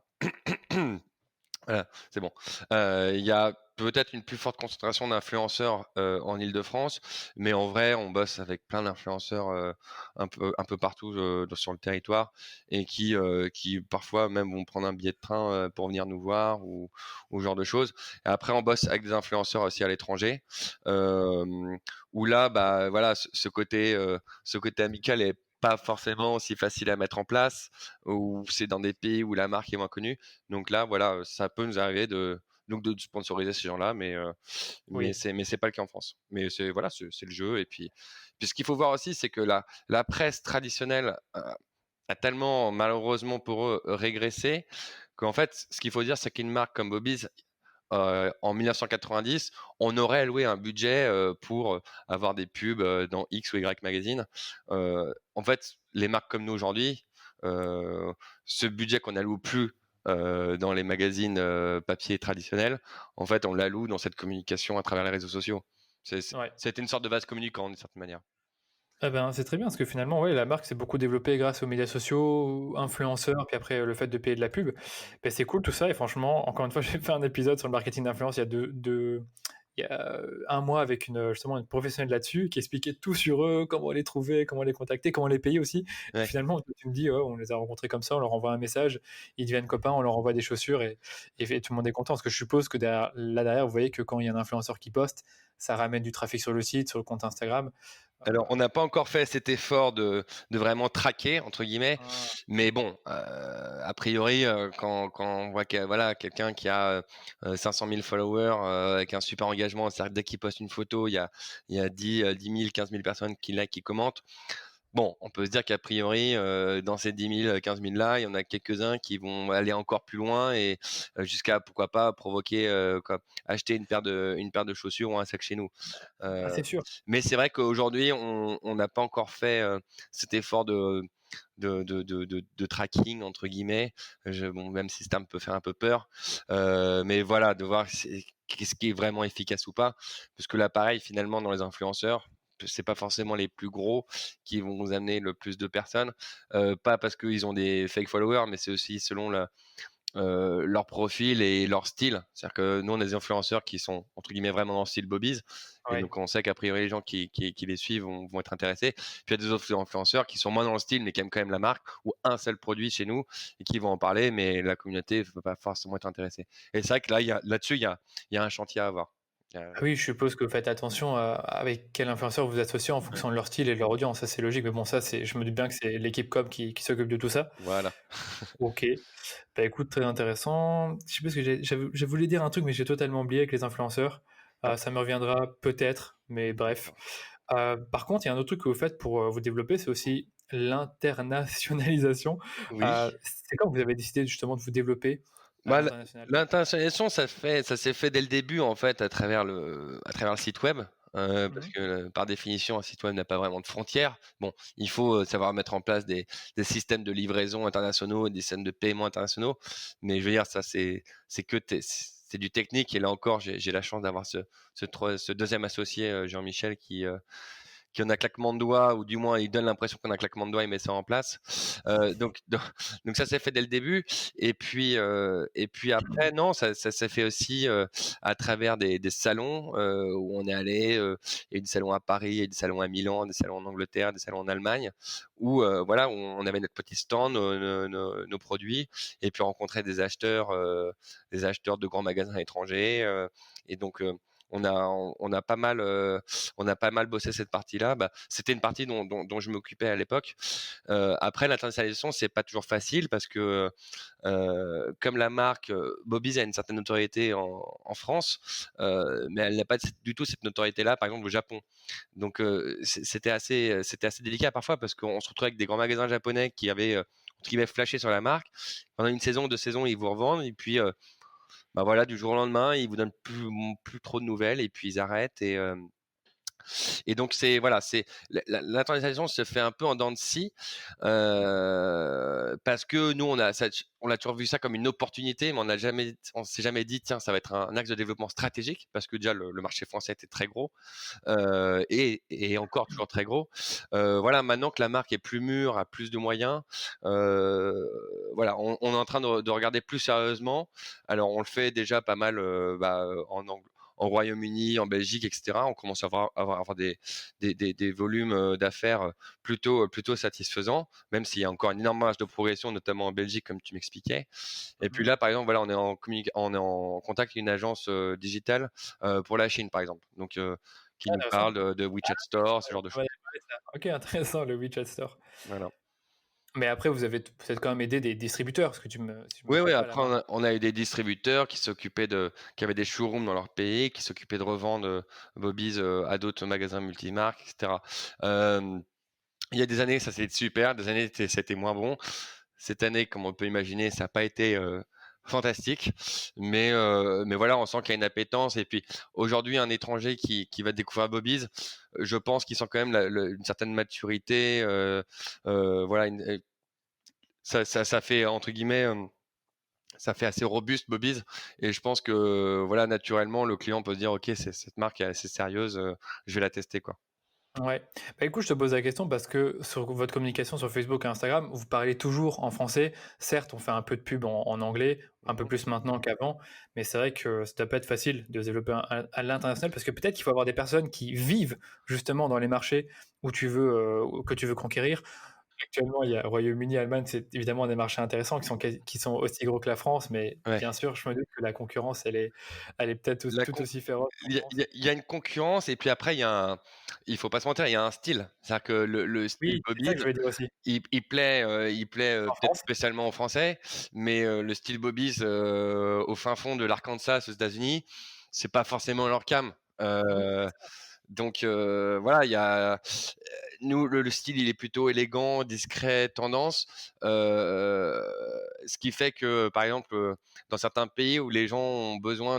Voilà, c'est bon. Il y a peut-être une plus forte concentration d'influenceurs, en Île-de-France, mais en vrai, on bosse avec plein d'influenceurs, un peu partout, sur le territoire, et qui parfois même vont prendre un billet de train, pour venir nous voir, ou ce genre de choses. Et après, on bosse avec des influenceurs aussi à l'étranger, hem, où là, bah, voilà, ce côté amical est pas forcément aussi facile à mettre en place, ou c'est dans des pays où la marque est moins connue. Donc là, voilà, ça peut nous arriver de sponsoriser ces gens-là, mais Oui, c'est pas le cas en France. Mais voilà, c'est le jeu. Et puis ce qu'il faut voir aussi, c'est que la presse traditionnelle a tellement, malheureusement pour eux, régressé, qu'en fait, ce qu'il faut dire, c'est qu'une marque comme Bobby's, en 1990, on aurait alloué un budget pour avoir des pubs dans X ou Y magazine. En fait, les marques comme nous aujourd'hui, euh, ce budget qu'on alloue plus dans les magazines papier traditionnels, en fait, on l'alloue dans cette communication à travers les réseaux sociaux. ouais. C'était une sorte de vase communicant d'une certaine manière. Eh ben, c'est très bien parce que finalement, ouais, la marque s'est beaucoup développée grâce aux médias sociaux, influenceurs, puis après, le fait de payer de la pub. Beh, c'est cool tout ça et franchement, encore une fois, j'ai fait un épisode sur le marketing d'influence il y a, 1 mois avec justement une professionnelle là-dessus qui expliquait tout sur eux, comment les trouver, comment les contacter, comment les payer aussi. Et Ouais. finalement, toi, tu me dis: «Ouais, on les a rencontrés comme ça, on leur envoie un message, ils deviennent copains, on leur envoie des chaussures et tout le monde est content». Parce que je suppose que derrière, vous voyez que quand il y a un influenceur qui poste, ça ramène du trafic sur le site, sur le compte Instagram. Alors, on n'a pas encore fait cet effort de vraiment «traquer» entre guillemets, Ah, mais bon, a priori, quand on voit voilà, quelqu'un qui a, 500 000 followers, avec un super engagement, c'est-à-dire dès qu'il poste une photo, il y a 10 000, 15 000 personnes qui like, qui commentent. Bon, on peut se dire qu'a priori, dans ces 10 000, 15 000 là, il y en a quelques-uns qui vont aller encore plus loin, et jusqu'à, pourquoi pas, provoquer, acheter une paire de chaussures ou un sac chez nous. ah, Heu, c'est sûr. mais c'est vrai qu'aujourd'hui, on n'a pas encore fait cet effort de tracking entre guillemets. Bon, même si ce terme peut faire un peu peur, mais voilà, de voir qu'est-ce qui est vraiment efficace ou pas. Parce que là, pareil, finalement, dans les influenceurs, c'est pas forcément les plus gros qui vont vous amener le plus de personnes, pas parce qu'ils ont des fake followers, mais c'est aussi selon leur profil et leur style. C'est-à-dire que nous, on a des influenceurs qui sont, entre guillemets, vraiment dans le style Bobby's. Et Ouais. donc, on sait qu'a priori, les gens qui les suivent vont être intéressés. Puis, il y a des autres influenceurs qui sont moins dans le style, mais qui aiment quand même la marque, ou un seul produit chez nous, et qui vont en parler, mais la communauté ne va pas forcément être intéressée. Et c'est vrai que là, là-dessus, il y a un chantier à avoir. Ah oui, je suppose que vous faites attention à avec quel influenceur vous associez en Ouais, fonction de leur style et de leur audience, ça c'est logique, mais bon ça c'est je me doute bien que c'est l'équipe com qui s'occupe de tout ça. voilà. OK. Bah, écoute, très intéressant. Je sais pas ce que je voulais dire un truc, mais j'ai totalement oublié avec les influenceurs. Ah, Ça me reviendra peut-être, mais bref. d'accord. Par contre, il y a un autre truc que vous faites pour, vous développer, c'est aussi l'internationalisation. Oui. C'est quand que vous avez décidé justement de vous développer à Bah, l'international? l'internationalisation, ça s'est fait dès le début, en fait, à travers le site web, parce Mmh. que, par définition, un site web n'a pas vraiment de frontières. Bon, il faut, savoir mettre en place des systèmes de livraison internationaux et des systèmes de paiement internationaux, mais je veux dire, ça, c'est du technique et là encore, j'ai la chance d'avoir ce 2e associé, Jean-Michel, qui en a claquement de doigts, ou du moins il donne l'impression qu'on a un claquement de doigts, il met ça en place. Donc ça s'est fait dès le début. Et puis après, non, ça s'est fait aussi à travers des salons où on est allé. Il y a eu des salons à Paris, il y a eu des salons à Milan, des salons en Angleterre, des salons en Allemagne, où voilà, on avait notre petit stand, nos produits, et puis rencontrer des acheteurs de grands magasins étrangers. Et donc on a pas mal bossé cette partie-là. Bah, c'était une partie dont je m'occupais à l'époque. Après, l'internationalisation, c'est pas toujours facile parce que comme la marque Bobby's a une certaine notoriété en France, mais elle n'a pas du tout cette notoriété-là, par exemple, au Japon. Donc, c'était assez délicat parfois parce qu'on se retrouvait avec des grands magasins japonais qui avaient entre guillemets flashé sur la marque. Pendant une saison, 2 saisons, ils vous revendent et puis bah voilà, du jour au lendemain, ils vous donnent plus trop de nouvelles et puis ils arrêtent. Et donc c'est voilà, c'est l'internationalisation se fait un peu en dents de scie, parce que nous on a toujours vu ça comme une opportunité, mais on s'est jamais dit tiens ça va être un axe de développement stratégique parce que déjà le marché français était très gros, et encore toujours très gros. Voilà, maintenant que la marque est plus mûre, a plus de moyens, voilà, on est en train de regarder plus sérieusement. Alors on le fait déjà pas mal, en Royaume-Uni, en Belgique, etc. On commence à avoir des volumes d'affaires plutôt satisfaisants, même s'il y a encore une énorme marge de progression, notamment en Belgique, comme tu m'expliquais. Et puis Mmh. là, par exemple, voilà, on est en contact avec une agence digitale pour la Chine, par exemple. Donc, qui Ah nous intéressant. parle de WeChat Store, ce genre de Ouais, choses. ouais, ça. OK, intéressant le WeChat Store. Voilà. Mais après vous avez peut-être quand même aidé des distributeurs, parce que tu me si je me Oui, oui, trompe pas la après marque. on a eu des distributeurs qui avaient des showrooms dans leur pays, qui s'occupaient de revendre Bobby's à d'autres magasins multimarques, etc. Euh, Il y a des années, ça c'était super, des années c'était moins bon. Cette année, comme on peut imaginer, ça n'a pas été fantastique, mais voilà, on sent qu'il y a une appétence. Et puis aujourd'hui, un étranger qui va découvrir Bobby's, je pense qu'il sent quand même une certaine maturité. Voilà, ça fait entre guillemets. Ça fait assez robuste Bobby's, et je pense que voilà, naturellement le client peut se dire ok, cette marque est assez sérieuse, je vais la tester quoi. Ouais. Bah, écoute, je te pose la question parce que sur votre communication sur Facebook et Instagram, vous parlez toujours en français. Certes, on fait un peu de pub en anglais, un peu Mhm. plus maintenant qu'avant, mais c'est vrai que ça doit pas être facile de se développer à l'international parce que peut-être qu'il faut avoir des personnes qui vivent justement dans les marchés où tu veux, que tu veux conquérir. Actuellement, il y a Royaume-Uni, Allemagne, c'est évidemment des marchés intéressants qui sont aussi gros que la France, mais Ouais. bien sûr, je me doute que la concurrence, elle est peut-être La tout con- aussi féroce en France. il y a une concurrence, et puis après il faut pas se mentir, il y a un style. C'est-à-dire que le style Oui, c'est ça Bobby's, que je voulais dire aussi. il plaît En peut-être France? spécialement aux Français, mais le style Bobby's au fin fond de l'Arkansas aux États-Unis, c'est pas forcément leur cam. Oui, Euh, Donc voilà, nous le style il est plutôt élégant, discret, tendance, ce qui fait que par exemple dans certains pays où les gens ont besoin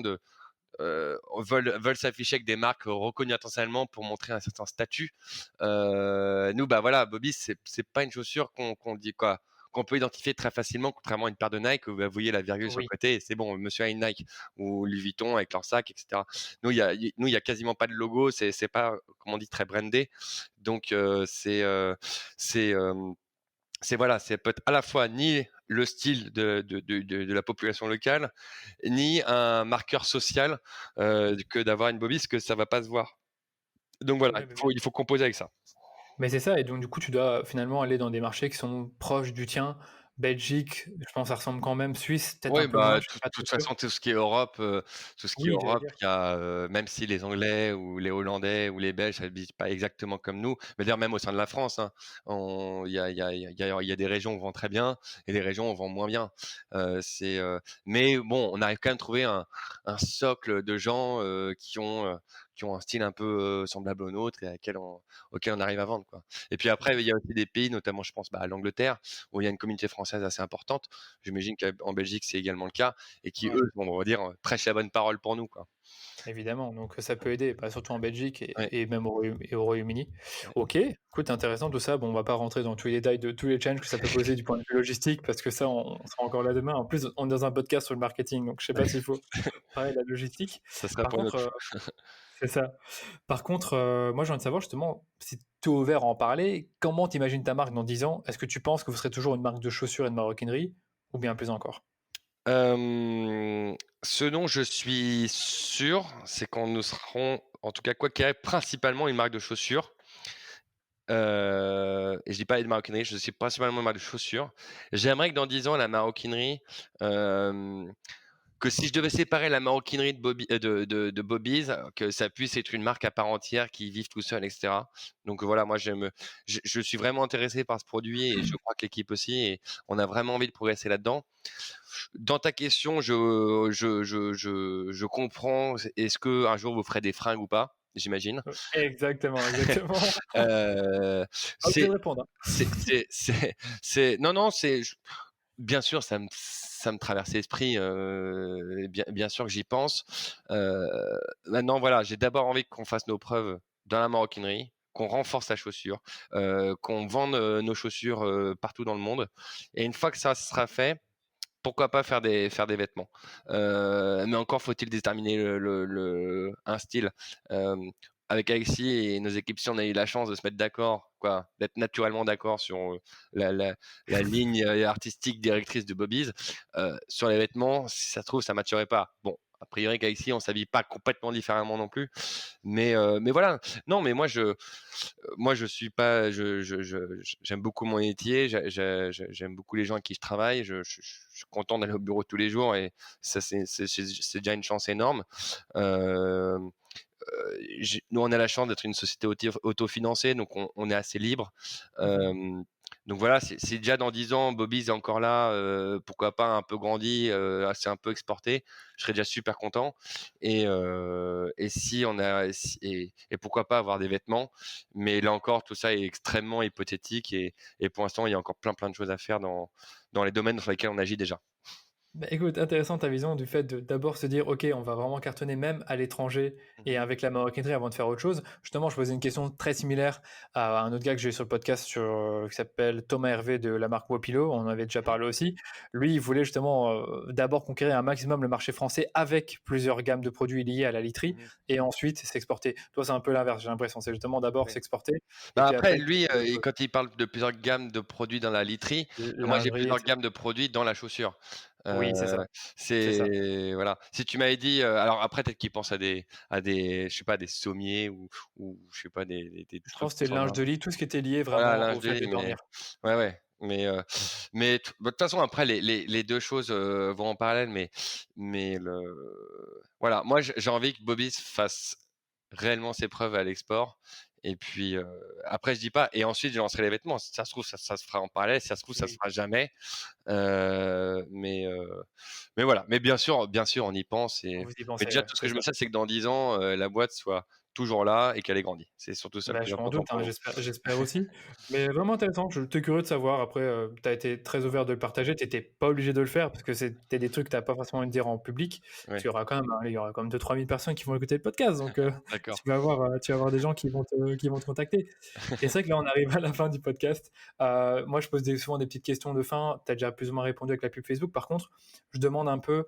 veulent s'afficher avec des marques reconnues internationalement pour montrer un certain statut. Nous, bah voilà, Bobby, c'est pas une chaussure qu'on dit quoi, qu'on peut identifier très facilement, contrairement à une paire de Nike où vous voyez la virgule sur le Oui, côté et c'est bon, monsieur a une Nike ou Louis Vuitton avec leur sac, etc. Nous, il y a quasiment pas de logo, c'est pas, comme on dit, très brandé. Donc, c'est voilà, c'est peut être à la fois ni le style de la population locale, ni un marqueur social que d'avoir une bobisse, que ça va pas se voir. Donc voilà, ouais, il faut composer avec ça. mais c'est ça et donc du coup, tu dois finalement aller dans des marchés qui sont proches du tien. Belgique, je pense ça ressemble quand même, Suisse, peut-être un Oui, peu moins, bah, je suis de pas trop toute sûr. façon, tout ce qui est Oui, j'allais Europe, dire. il y a, même si les Anglais ou les Hollandais ou les Belges habitent pas exactement comme nous, mais d'ailleurs même au sein de la France, hein, il y a des régions où on vend très bien et des régions où on vend moins bien. Mais bon, on arrive quand même à trouver un socle de gens, qui ont un style un peu, semblable au nôtre et auquel on arrive à vendre, quoi. Et puis après, il y a aussi des pays, notamment je pense, bah, à l'Angleterre, où il y a une communauté française assez importante. J'imagine qu'en Belgique, c'est également le cas et qui, Ouais. eux, on va dire, prêchent la bonne parole pour nous, quoi. Évidemment, donc ça peut aider, bah, surtout en Belgique Ouais. et même au Royaume-Uni. Ouais. OK, écoute, intéressant tout ça. Bon, on va pas rentrer dans tous les détails de tous les challenges que ça peut poser du point de vue logistique parce que ça, on sera encore là demain. En plus, on est dans un podcast sur le marketing, donc je sais pas s'il faut parler de la logistique. Ça sera Par pour une contre, autre fois. c'est ça. Par contre, moi, j'ai envie de savoir justement si tu es ouvert à en parler, comment tu imagines ta marque dans 10 ans? Est-ce que tu penses que vous serez toujours une marque de chaussures et de maroquinerie ou bien plus encore? Hem, Ce dont je suis sûr, c'est qu'on nous serons, en tout cas, quoi qu'il arrive, principalement une marque de chaussures. Et je dis pas de maroquinerie, je suis principalement une marque de chaussures. J'aimerais que dans 10 ans, la maroquinerie, hem que si je devais séparer la maroquinerie de Bobby's, que ça puisse être une marque à part entière qui vive tout seul, et cetera. Donc voilà, moi je suis vraiment intéressé par ce produit et je crois que l'équipe aussi et on a vraiment envie de progresser là-dedans. Dans ta question, je comprends. Est-ce qu'un jour vous ferez des fringues ou pas? J'imagine. Exactement, exactement. Heu, Pas obligé c'est de répondre, hein. non, non, bien sûr, ça me traverse l'esprit, bien sûr que j'y pense. Heu, Maintenant, voilà, j'ai d'abord envie qu'on fasse nos preuves dans la maroquinerie, qu'on renforce la chaussure, qu'on vende, nos chaussures, partout dans le monde et une fois que ça sera fait, pourquoi pas faire des vêtements? Mais encore faut-il déterminer un style. Avec Alexis et nos équipes, si on a eu la chance de se mettre d'accord, quoi, d'être naturellement d'accord sur, la la la ligne, artistique directrice de Bobby's, sur les vêtements, si ça se trouve, ça matcherait pas. Bon, a priori qu'Alexis, on s'habille pas complètement différemment non plus, mais voilà. Non, mais moi je suis pas j'aime beaucoup mon métier, j'aime beaucoup les gens avec qui je travaille, je suis content d'aller au bureau tous les jours et ça c'est déjà une chance énorme. Hem, Nous on a la chance d'être une société autofinancée donc on est assez libre. Mmh. Donc voilà, si déjà dans 10 ans Bobby's est encore là, pourquoi pas un peu grandi, c'est un peu exporté, je serais déjà super content et si on a et pourquoi pas avoir des vêtements, mais là encore tout ça est extrêmement hypothétique et pour l'instant il y a encore plein de choses à faire dans les domaines sur lesquels on agit déjà. Bah, écoute, intéressant ta vision du fait de d'abord se dire: «OK, on va vraiment cartonner même à l'étranger et Mmh. avec la maroquinerie avant de faire autre chose». Justement, je posais une question très similaire à un autre gars que j'ai eu sur le podcast qui s'appelle Thomas Hervé de la marque Wapilo, on en avait déjà Mmh. parlé aussi. Lui, il voulait justement, d'abord conquérir un maximum le marché français avec plusieurs gammes de produits liés à la literie Mmh. et ensuite s'exporter. Toi, c'est un peu l'inverse, j'ai l'impression. C'est justement d'abord Ouais. s'exporter et Bah, puis après après lui, créer autre et chose. quand il parle de plusieurs gammes de produits dans la literie, moi j'ai Lingerie et plusieurs cetera. gammes de produits dans la chaussure. Heu, Oui, c'est ça, c'est ça. c'est voilà. Si tu m'avais dit, alors après peut-être qu'il pense à des je sais pas, des sommiers ou je sais pas des Je trucs pense que qui c'était le sont linge de lit, tout ce qui était lié voilà, vraiment linge au de fait lit, de dormir. ouais, ouais, bah, de toute façon après les 2 choses, vont en parallèle, mais voilà, moi j'ai envie que Bobby fasse réellement ses preuves à l'export et puis, après je dis pas et ensuite je lancerai les vêtements. Si ça se trouve, ça se fera en parallèle, si ça se trouve, ça se Oui. fera jamais, heu, mais heu, mais voilà. Mais bien sûr, on y pense Vous y mais pensez, déjà ouais, tout ce c'est que je me ça. souhaite, c'est que dans 10 ans, la boîte soit toujours là et qu'elle ait grandi. C'est surtout ça le Bah, plus je m'en important doute, pour hein, nous. j'espère aussi. Mais vraiment intéressant, je t'es curieux de savoir. Après, tu as été très ouvert de le partager, tu étais pas obligé de le faire parce que c'était des trucs que tu as pas forcément envie de dire en public. Parce Ouais, qu'il y aura quand même, allez, il y aura quand même 2-3 000 personnes qui vont écouter le podcast, donc d'accord. tu vas avoir des gens qui vont te contacter. Et c'est vrai que là, on arrive à la fin du podcast. Moi, je pose souvent des petites questions de fin. Tu as déjà plus ou moins répondu avec la pub Facebook. Par contre, je demande un peu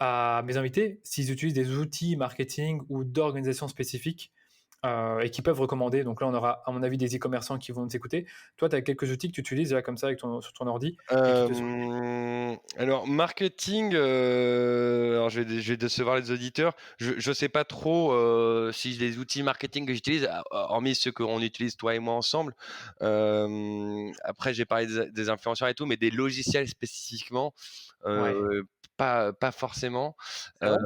à mes invités s'ils utilisent des outils marketing ou d'organisation spécifiques et qui peuvent recommander. Donc là, on aura, à mon avis, des e-commerçants qui vont nous écouter. Toi, tu as quelques outils que tu utilises là, comme ça, sur ton ordi et qui te sont. Alors marketing, alors je vais décevoir les auditeurs. Je sais pas trop si les outils marketing que j'utilise, hormis ceux qu'on utilise toi et moi ensemble. Après, j'ai parlé des influenceurs et tout, mais des logiciels spécifiquement, Ouais, pas forcément. c'est vrai.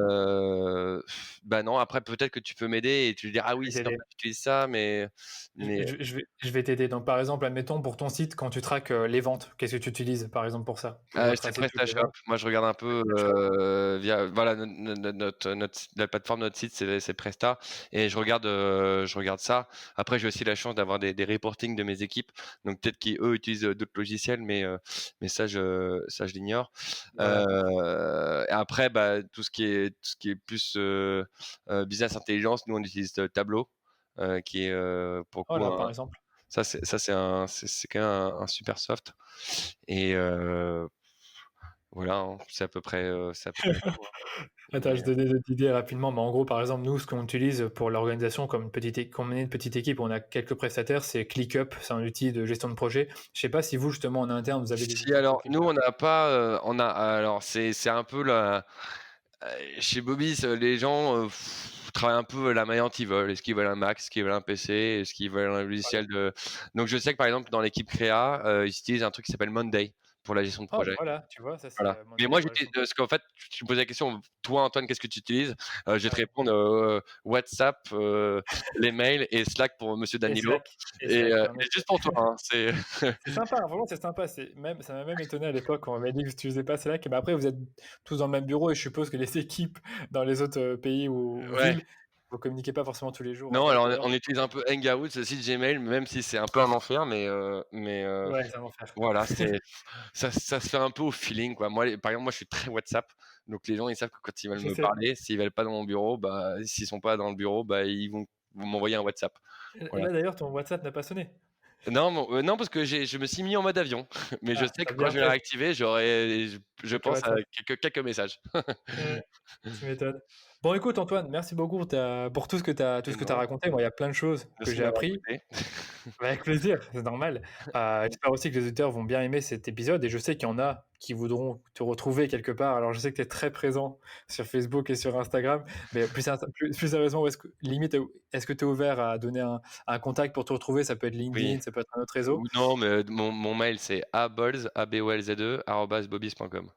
Bah non. Après, peut-être que tu peux m'aider et tu dire ah Je oui, vais si en t'aider. fait tu utilises ça, mais Je vais t'aider. Donc, par exemple, admettons pour ton site, quand tu traques les ventes, qu'est-ce que tu utilises, par exemple, pour ça? Pour C'est retracer toutes les PrestaShop. ventes? Moi, je regarde un peu PrestaShop. via voilà la plateforme de notre site, c'est Presta et je regarde ça. Après, j'ai aussi la chance d'avoir des reportings de mes équipes, donc peut-être qu'eux utilisent d'autres logiciels, mais ça je l'ignore. Voilà. Et après, bah, tout ce qui est plus business intelligence, nous on utilise Tableau, qui est pour le coup Voilà, par exemple. c'est quand même un super soft. Et voilà, hein, c'est à peu près tout, hein. Attends, je Mais, te donne d'autres idées rapidement, mais en gros, par exemple, nous, ce qu'on utilise pour l'organisation comme comme on est une petite équipe, on a quelques prestataires, c'est ClickUp, c'est un outil de gestion de projet. Je sais pas si vous, justement, en interne, vous avez des si outils tels alors que nous ça. on n'a pas, on a alors c'est un peu la chez Bobby's, les gens, travaillent un peu la manière dont ils veulent. Est-ce qu'ils veulent un Mac? Est-ce qu'ils veulent un PC? Est-ce qu'ils veulent un Voilà. logiciel de donc je sais que par exemple dans l'équipe créa, ils utilisent un truc qui s'appelle Monday pour la gestion de Ah, projet. voilà, tu vois, ça, c'est Voilà. Mais Monday moi, pour la gestion de parce projet. qu'en fait, tu me posais la question, toi, Antoine, qu'est-ce que tu utilises? Je vais te Ouais. répondre, WhatsApp, les mails et Slack pour monsieur Et Danilo. Slack, et Slack, en Mais effet. juste pour toi, hein, c'est C'est sympa, vraiment, c'est sympa. Ça m'a même étonné à l'époque quand on m'a dit que tu n'utilisais pas Slack. Mais après, vous êtes tous dans le même bureau et je suppose que les équipes dans les autres pays ou ouais. villes, vous communiquez pas forcément tous les jours Non, entre elles alors d'ailleurs. on utilise un peu Hangouts, aussi Gmail, même si c'est un peu un enfer, Ouais, ça va en faire. voilà, ça se fait un peu au feeling, quoi. Moi, par exemple, moi, je suis très WhatsApp, donc les gens, ils savent que quand ils veulent Je me sais. parler, s'ils veulent pas dans mon bureau, bah, s'ils sont pas dans le bureau, bah, ils vont m'envoyer un WhatsApp. Et Voilà. là d'ailleurs, ton WhatsApp n'a pas sonné. Non, non, parce que je me suis mis en mode avion, mais je Ah, sais t'as que quand bien je vais la fait. réactiver, je Quelques pense à WhatsApp. quelques messages. Mmh, tu m'étonnes. Bon, écoute, Antoine, merci beaucoup pour tout Et ce que tu as non, raconté. Moi, il y a plein de choses que merci de j'ai m'avoir appris. écouté. Bah, avec plaisir, c'est normal. J'espère aussi que les auditeurs vont bien aimer cet épisode et je sais qu'il y en a qui voudront te retrouver quelque part. Alors, je sais que tu es très présent sur Facebook et sur Instagram, mais plus sérieusement, est-ce que tu es ouvert à donner un contact pour te retrouver? Ça peut être Oui, LinkedIn, ça peut être un autre réseau. ou non, mais mon mail, c'est abolz@bobby's.com.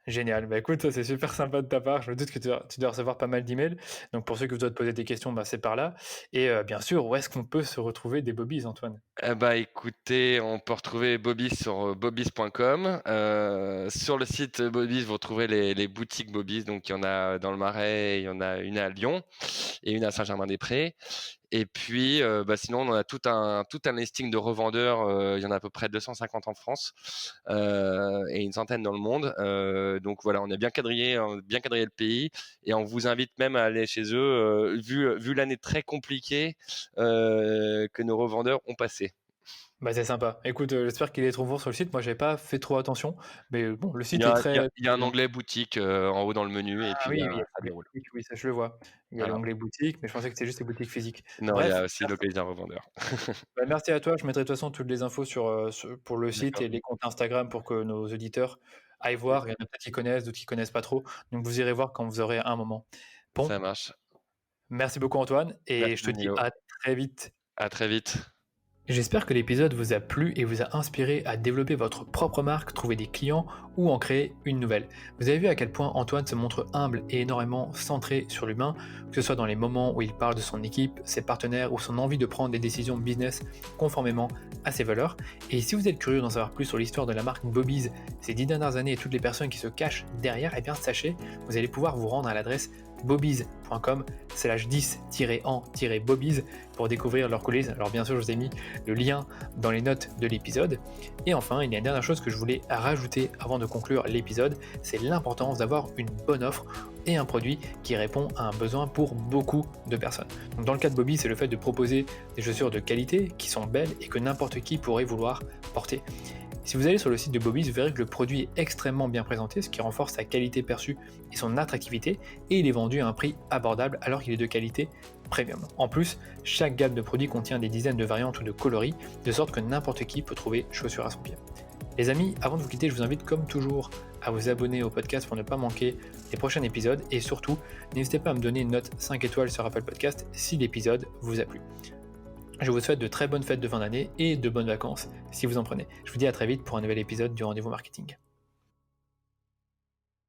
Génial. Bah, écoute, ça, c'est super sympa de ta part. Je me doute que tu dois recevoir pas mal d'emails. Donc, pour ceux qui voudraient te poser des questions, bah, c'est par là. Et bien sûr, où est-ce qu'on peut se retrouver des Bobbies, Antoine? Bah, écoutez, on peut retrouver Bobby's sur, bobby's.com. Sur le site Bobby's, vous retrouverez les boutiques Bobby's. Donc, il y en a dans le Marais, il y en a une à Lyon et une à Saint-Germain-des-Prés. Et puis, bah, sinon, on a tout un listing de revendeurs. Il y en a à peu près 250 en France, et une centaine dans le monde. Donc voilà, on a bien quadrillé le pays et on vous invite même à aller chez eux, vu l'année très compliquée que nos revendeurs ont passé. Bah, c'est sympa. Écoute, j'espère qu'il est trop bon sur le site. Moi, j'ai pas fait trop attention, mais bon, le Il y site est a, il y a, très il y a un bien. onglet boutique en haut dans le menu et Ah puis oui, oui, ça oui, déroule. oui, oui, ça je le vois. Il y a Voilà. l'onglet boutique, mais je pensais que c'était juste les boutiques physiques. Non, il y a Bref, aussi localiser un revendeur. merci à toi. Je mettrai de toute façon toutes les infos pour le site D'accord, et les comptes Instagram pour que nos auditeurs aillent voir. Il y en a peut-être qui connaissent, d'autres qui connaissent pas trop. Donc vous irez voir quand vous aurez un moment. ça Bon, marche. merci beaucoup Antoine et Merci je te dis Danilo. à très vite. À très vite. J'espère que l'épisode vous a plu et vous a inspiré à développer votre propre marque, trouver des clients ou en créer une nouvelle. Vous avez vu à quel point Antoine se montre humble et énormément centré sur l'humain, que ce soit dans les moments où il parle de son équipe, ses partenaires ou son envie de prendre des décisions business conformément à ses valeurs. Et si vous êtes curieux d'en savoir plus sur l'histoire de la marque Bobby's, ces 10 dernières années et toutes les personnes qui se cachent derrière, eh bien sachez, vous allez pouvoir vous rendre à l'adresse bobies.com/10-en-bobies pour découvrir leurs coulisses. Alors bien sûr, je vous ai mis le lien dans les notes de l'épisode. Et enfin, il y a une dernière chose que je voulais rajouter avant de conclure l'épisode, c'est l'importance d'avoir une bonne offre et un produit qui répond à un besoin pour beaucoup de personnes. Donc dans le cas de Bobby, c'est le fait de proposer des chaussures de qualité qui sont belles et que n'importe qui pourrait vouloir porter. Si vous allez sur le site de Bobby, vous verrez que le produit est extrêmement bien présenté, ce qui renforce sa qualité perçue et son attractivité, et il est vendu à un prix abordable alors qu'il est de qualité premium. En plus, chaque gamme de produits contient des dizaines de variantes ou de coloris, de sorte que n'importe qui peut trouver chaussures à son pied. Les amis, avant de vous quitter, je vous invite comme toujours à vous abonner au podcast pour ne pas manquer les prochains épisodes, et surtout, n'hésitez pas à me donner une note 5 étoiles sur Apple Podcast si l'épisode vous a plu. Je vous souhaite de très bonnes fêtes de fin d'année et de bonnes vacances si vous en prenez. Je vous dis à très vite pour un nouvel épisode du Rendez-vous Marketing.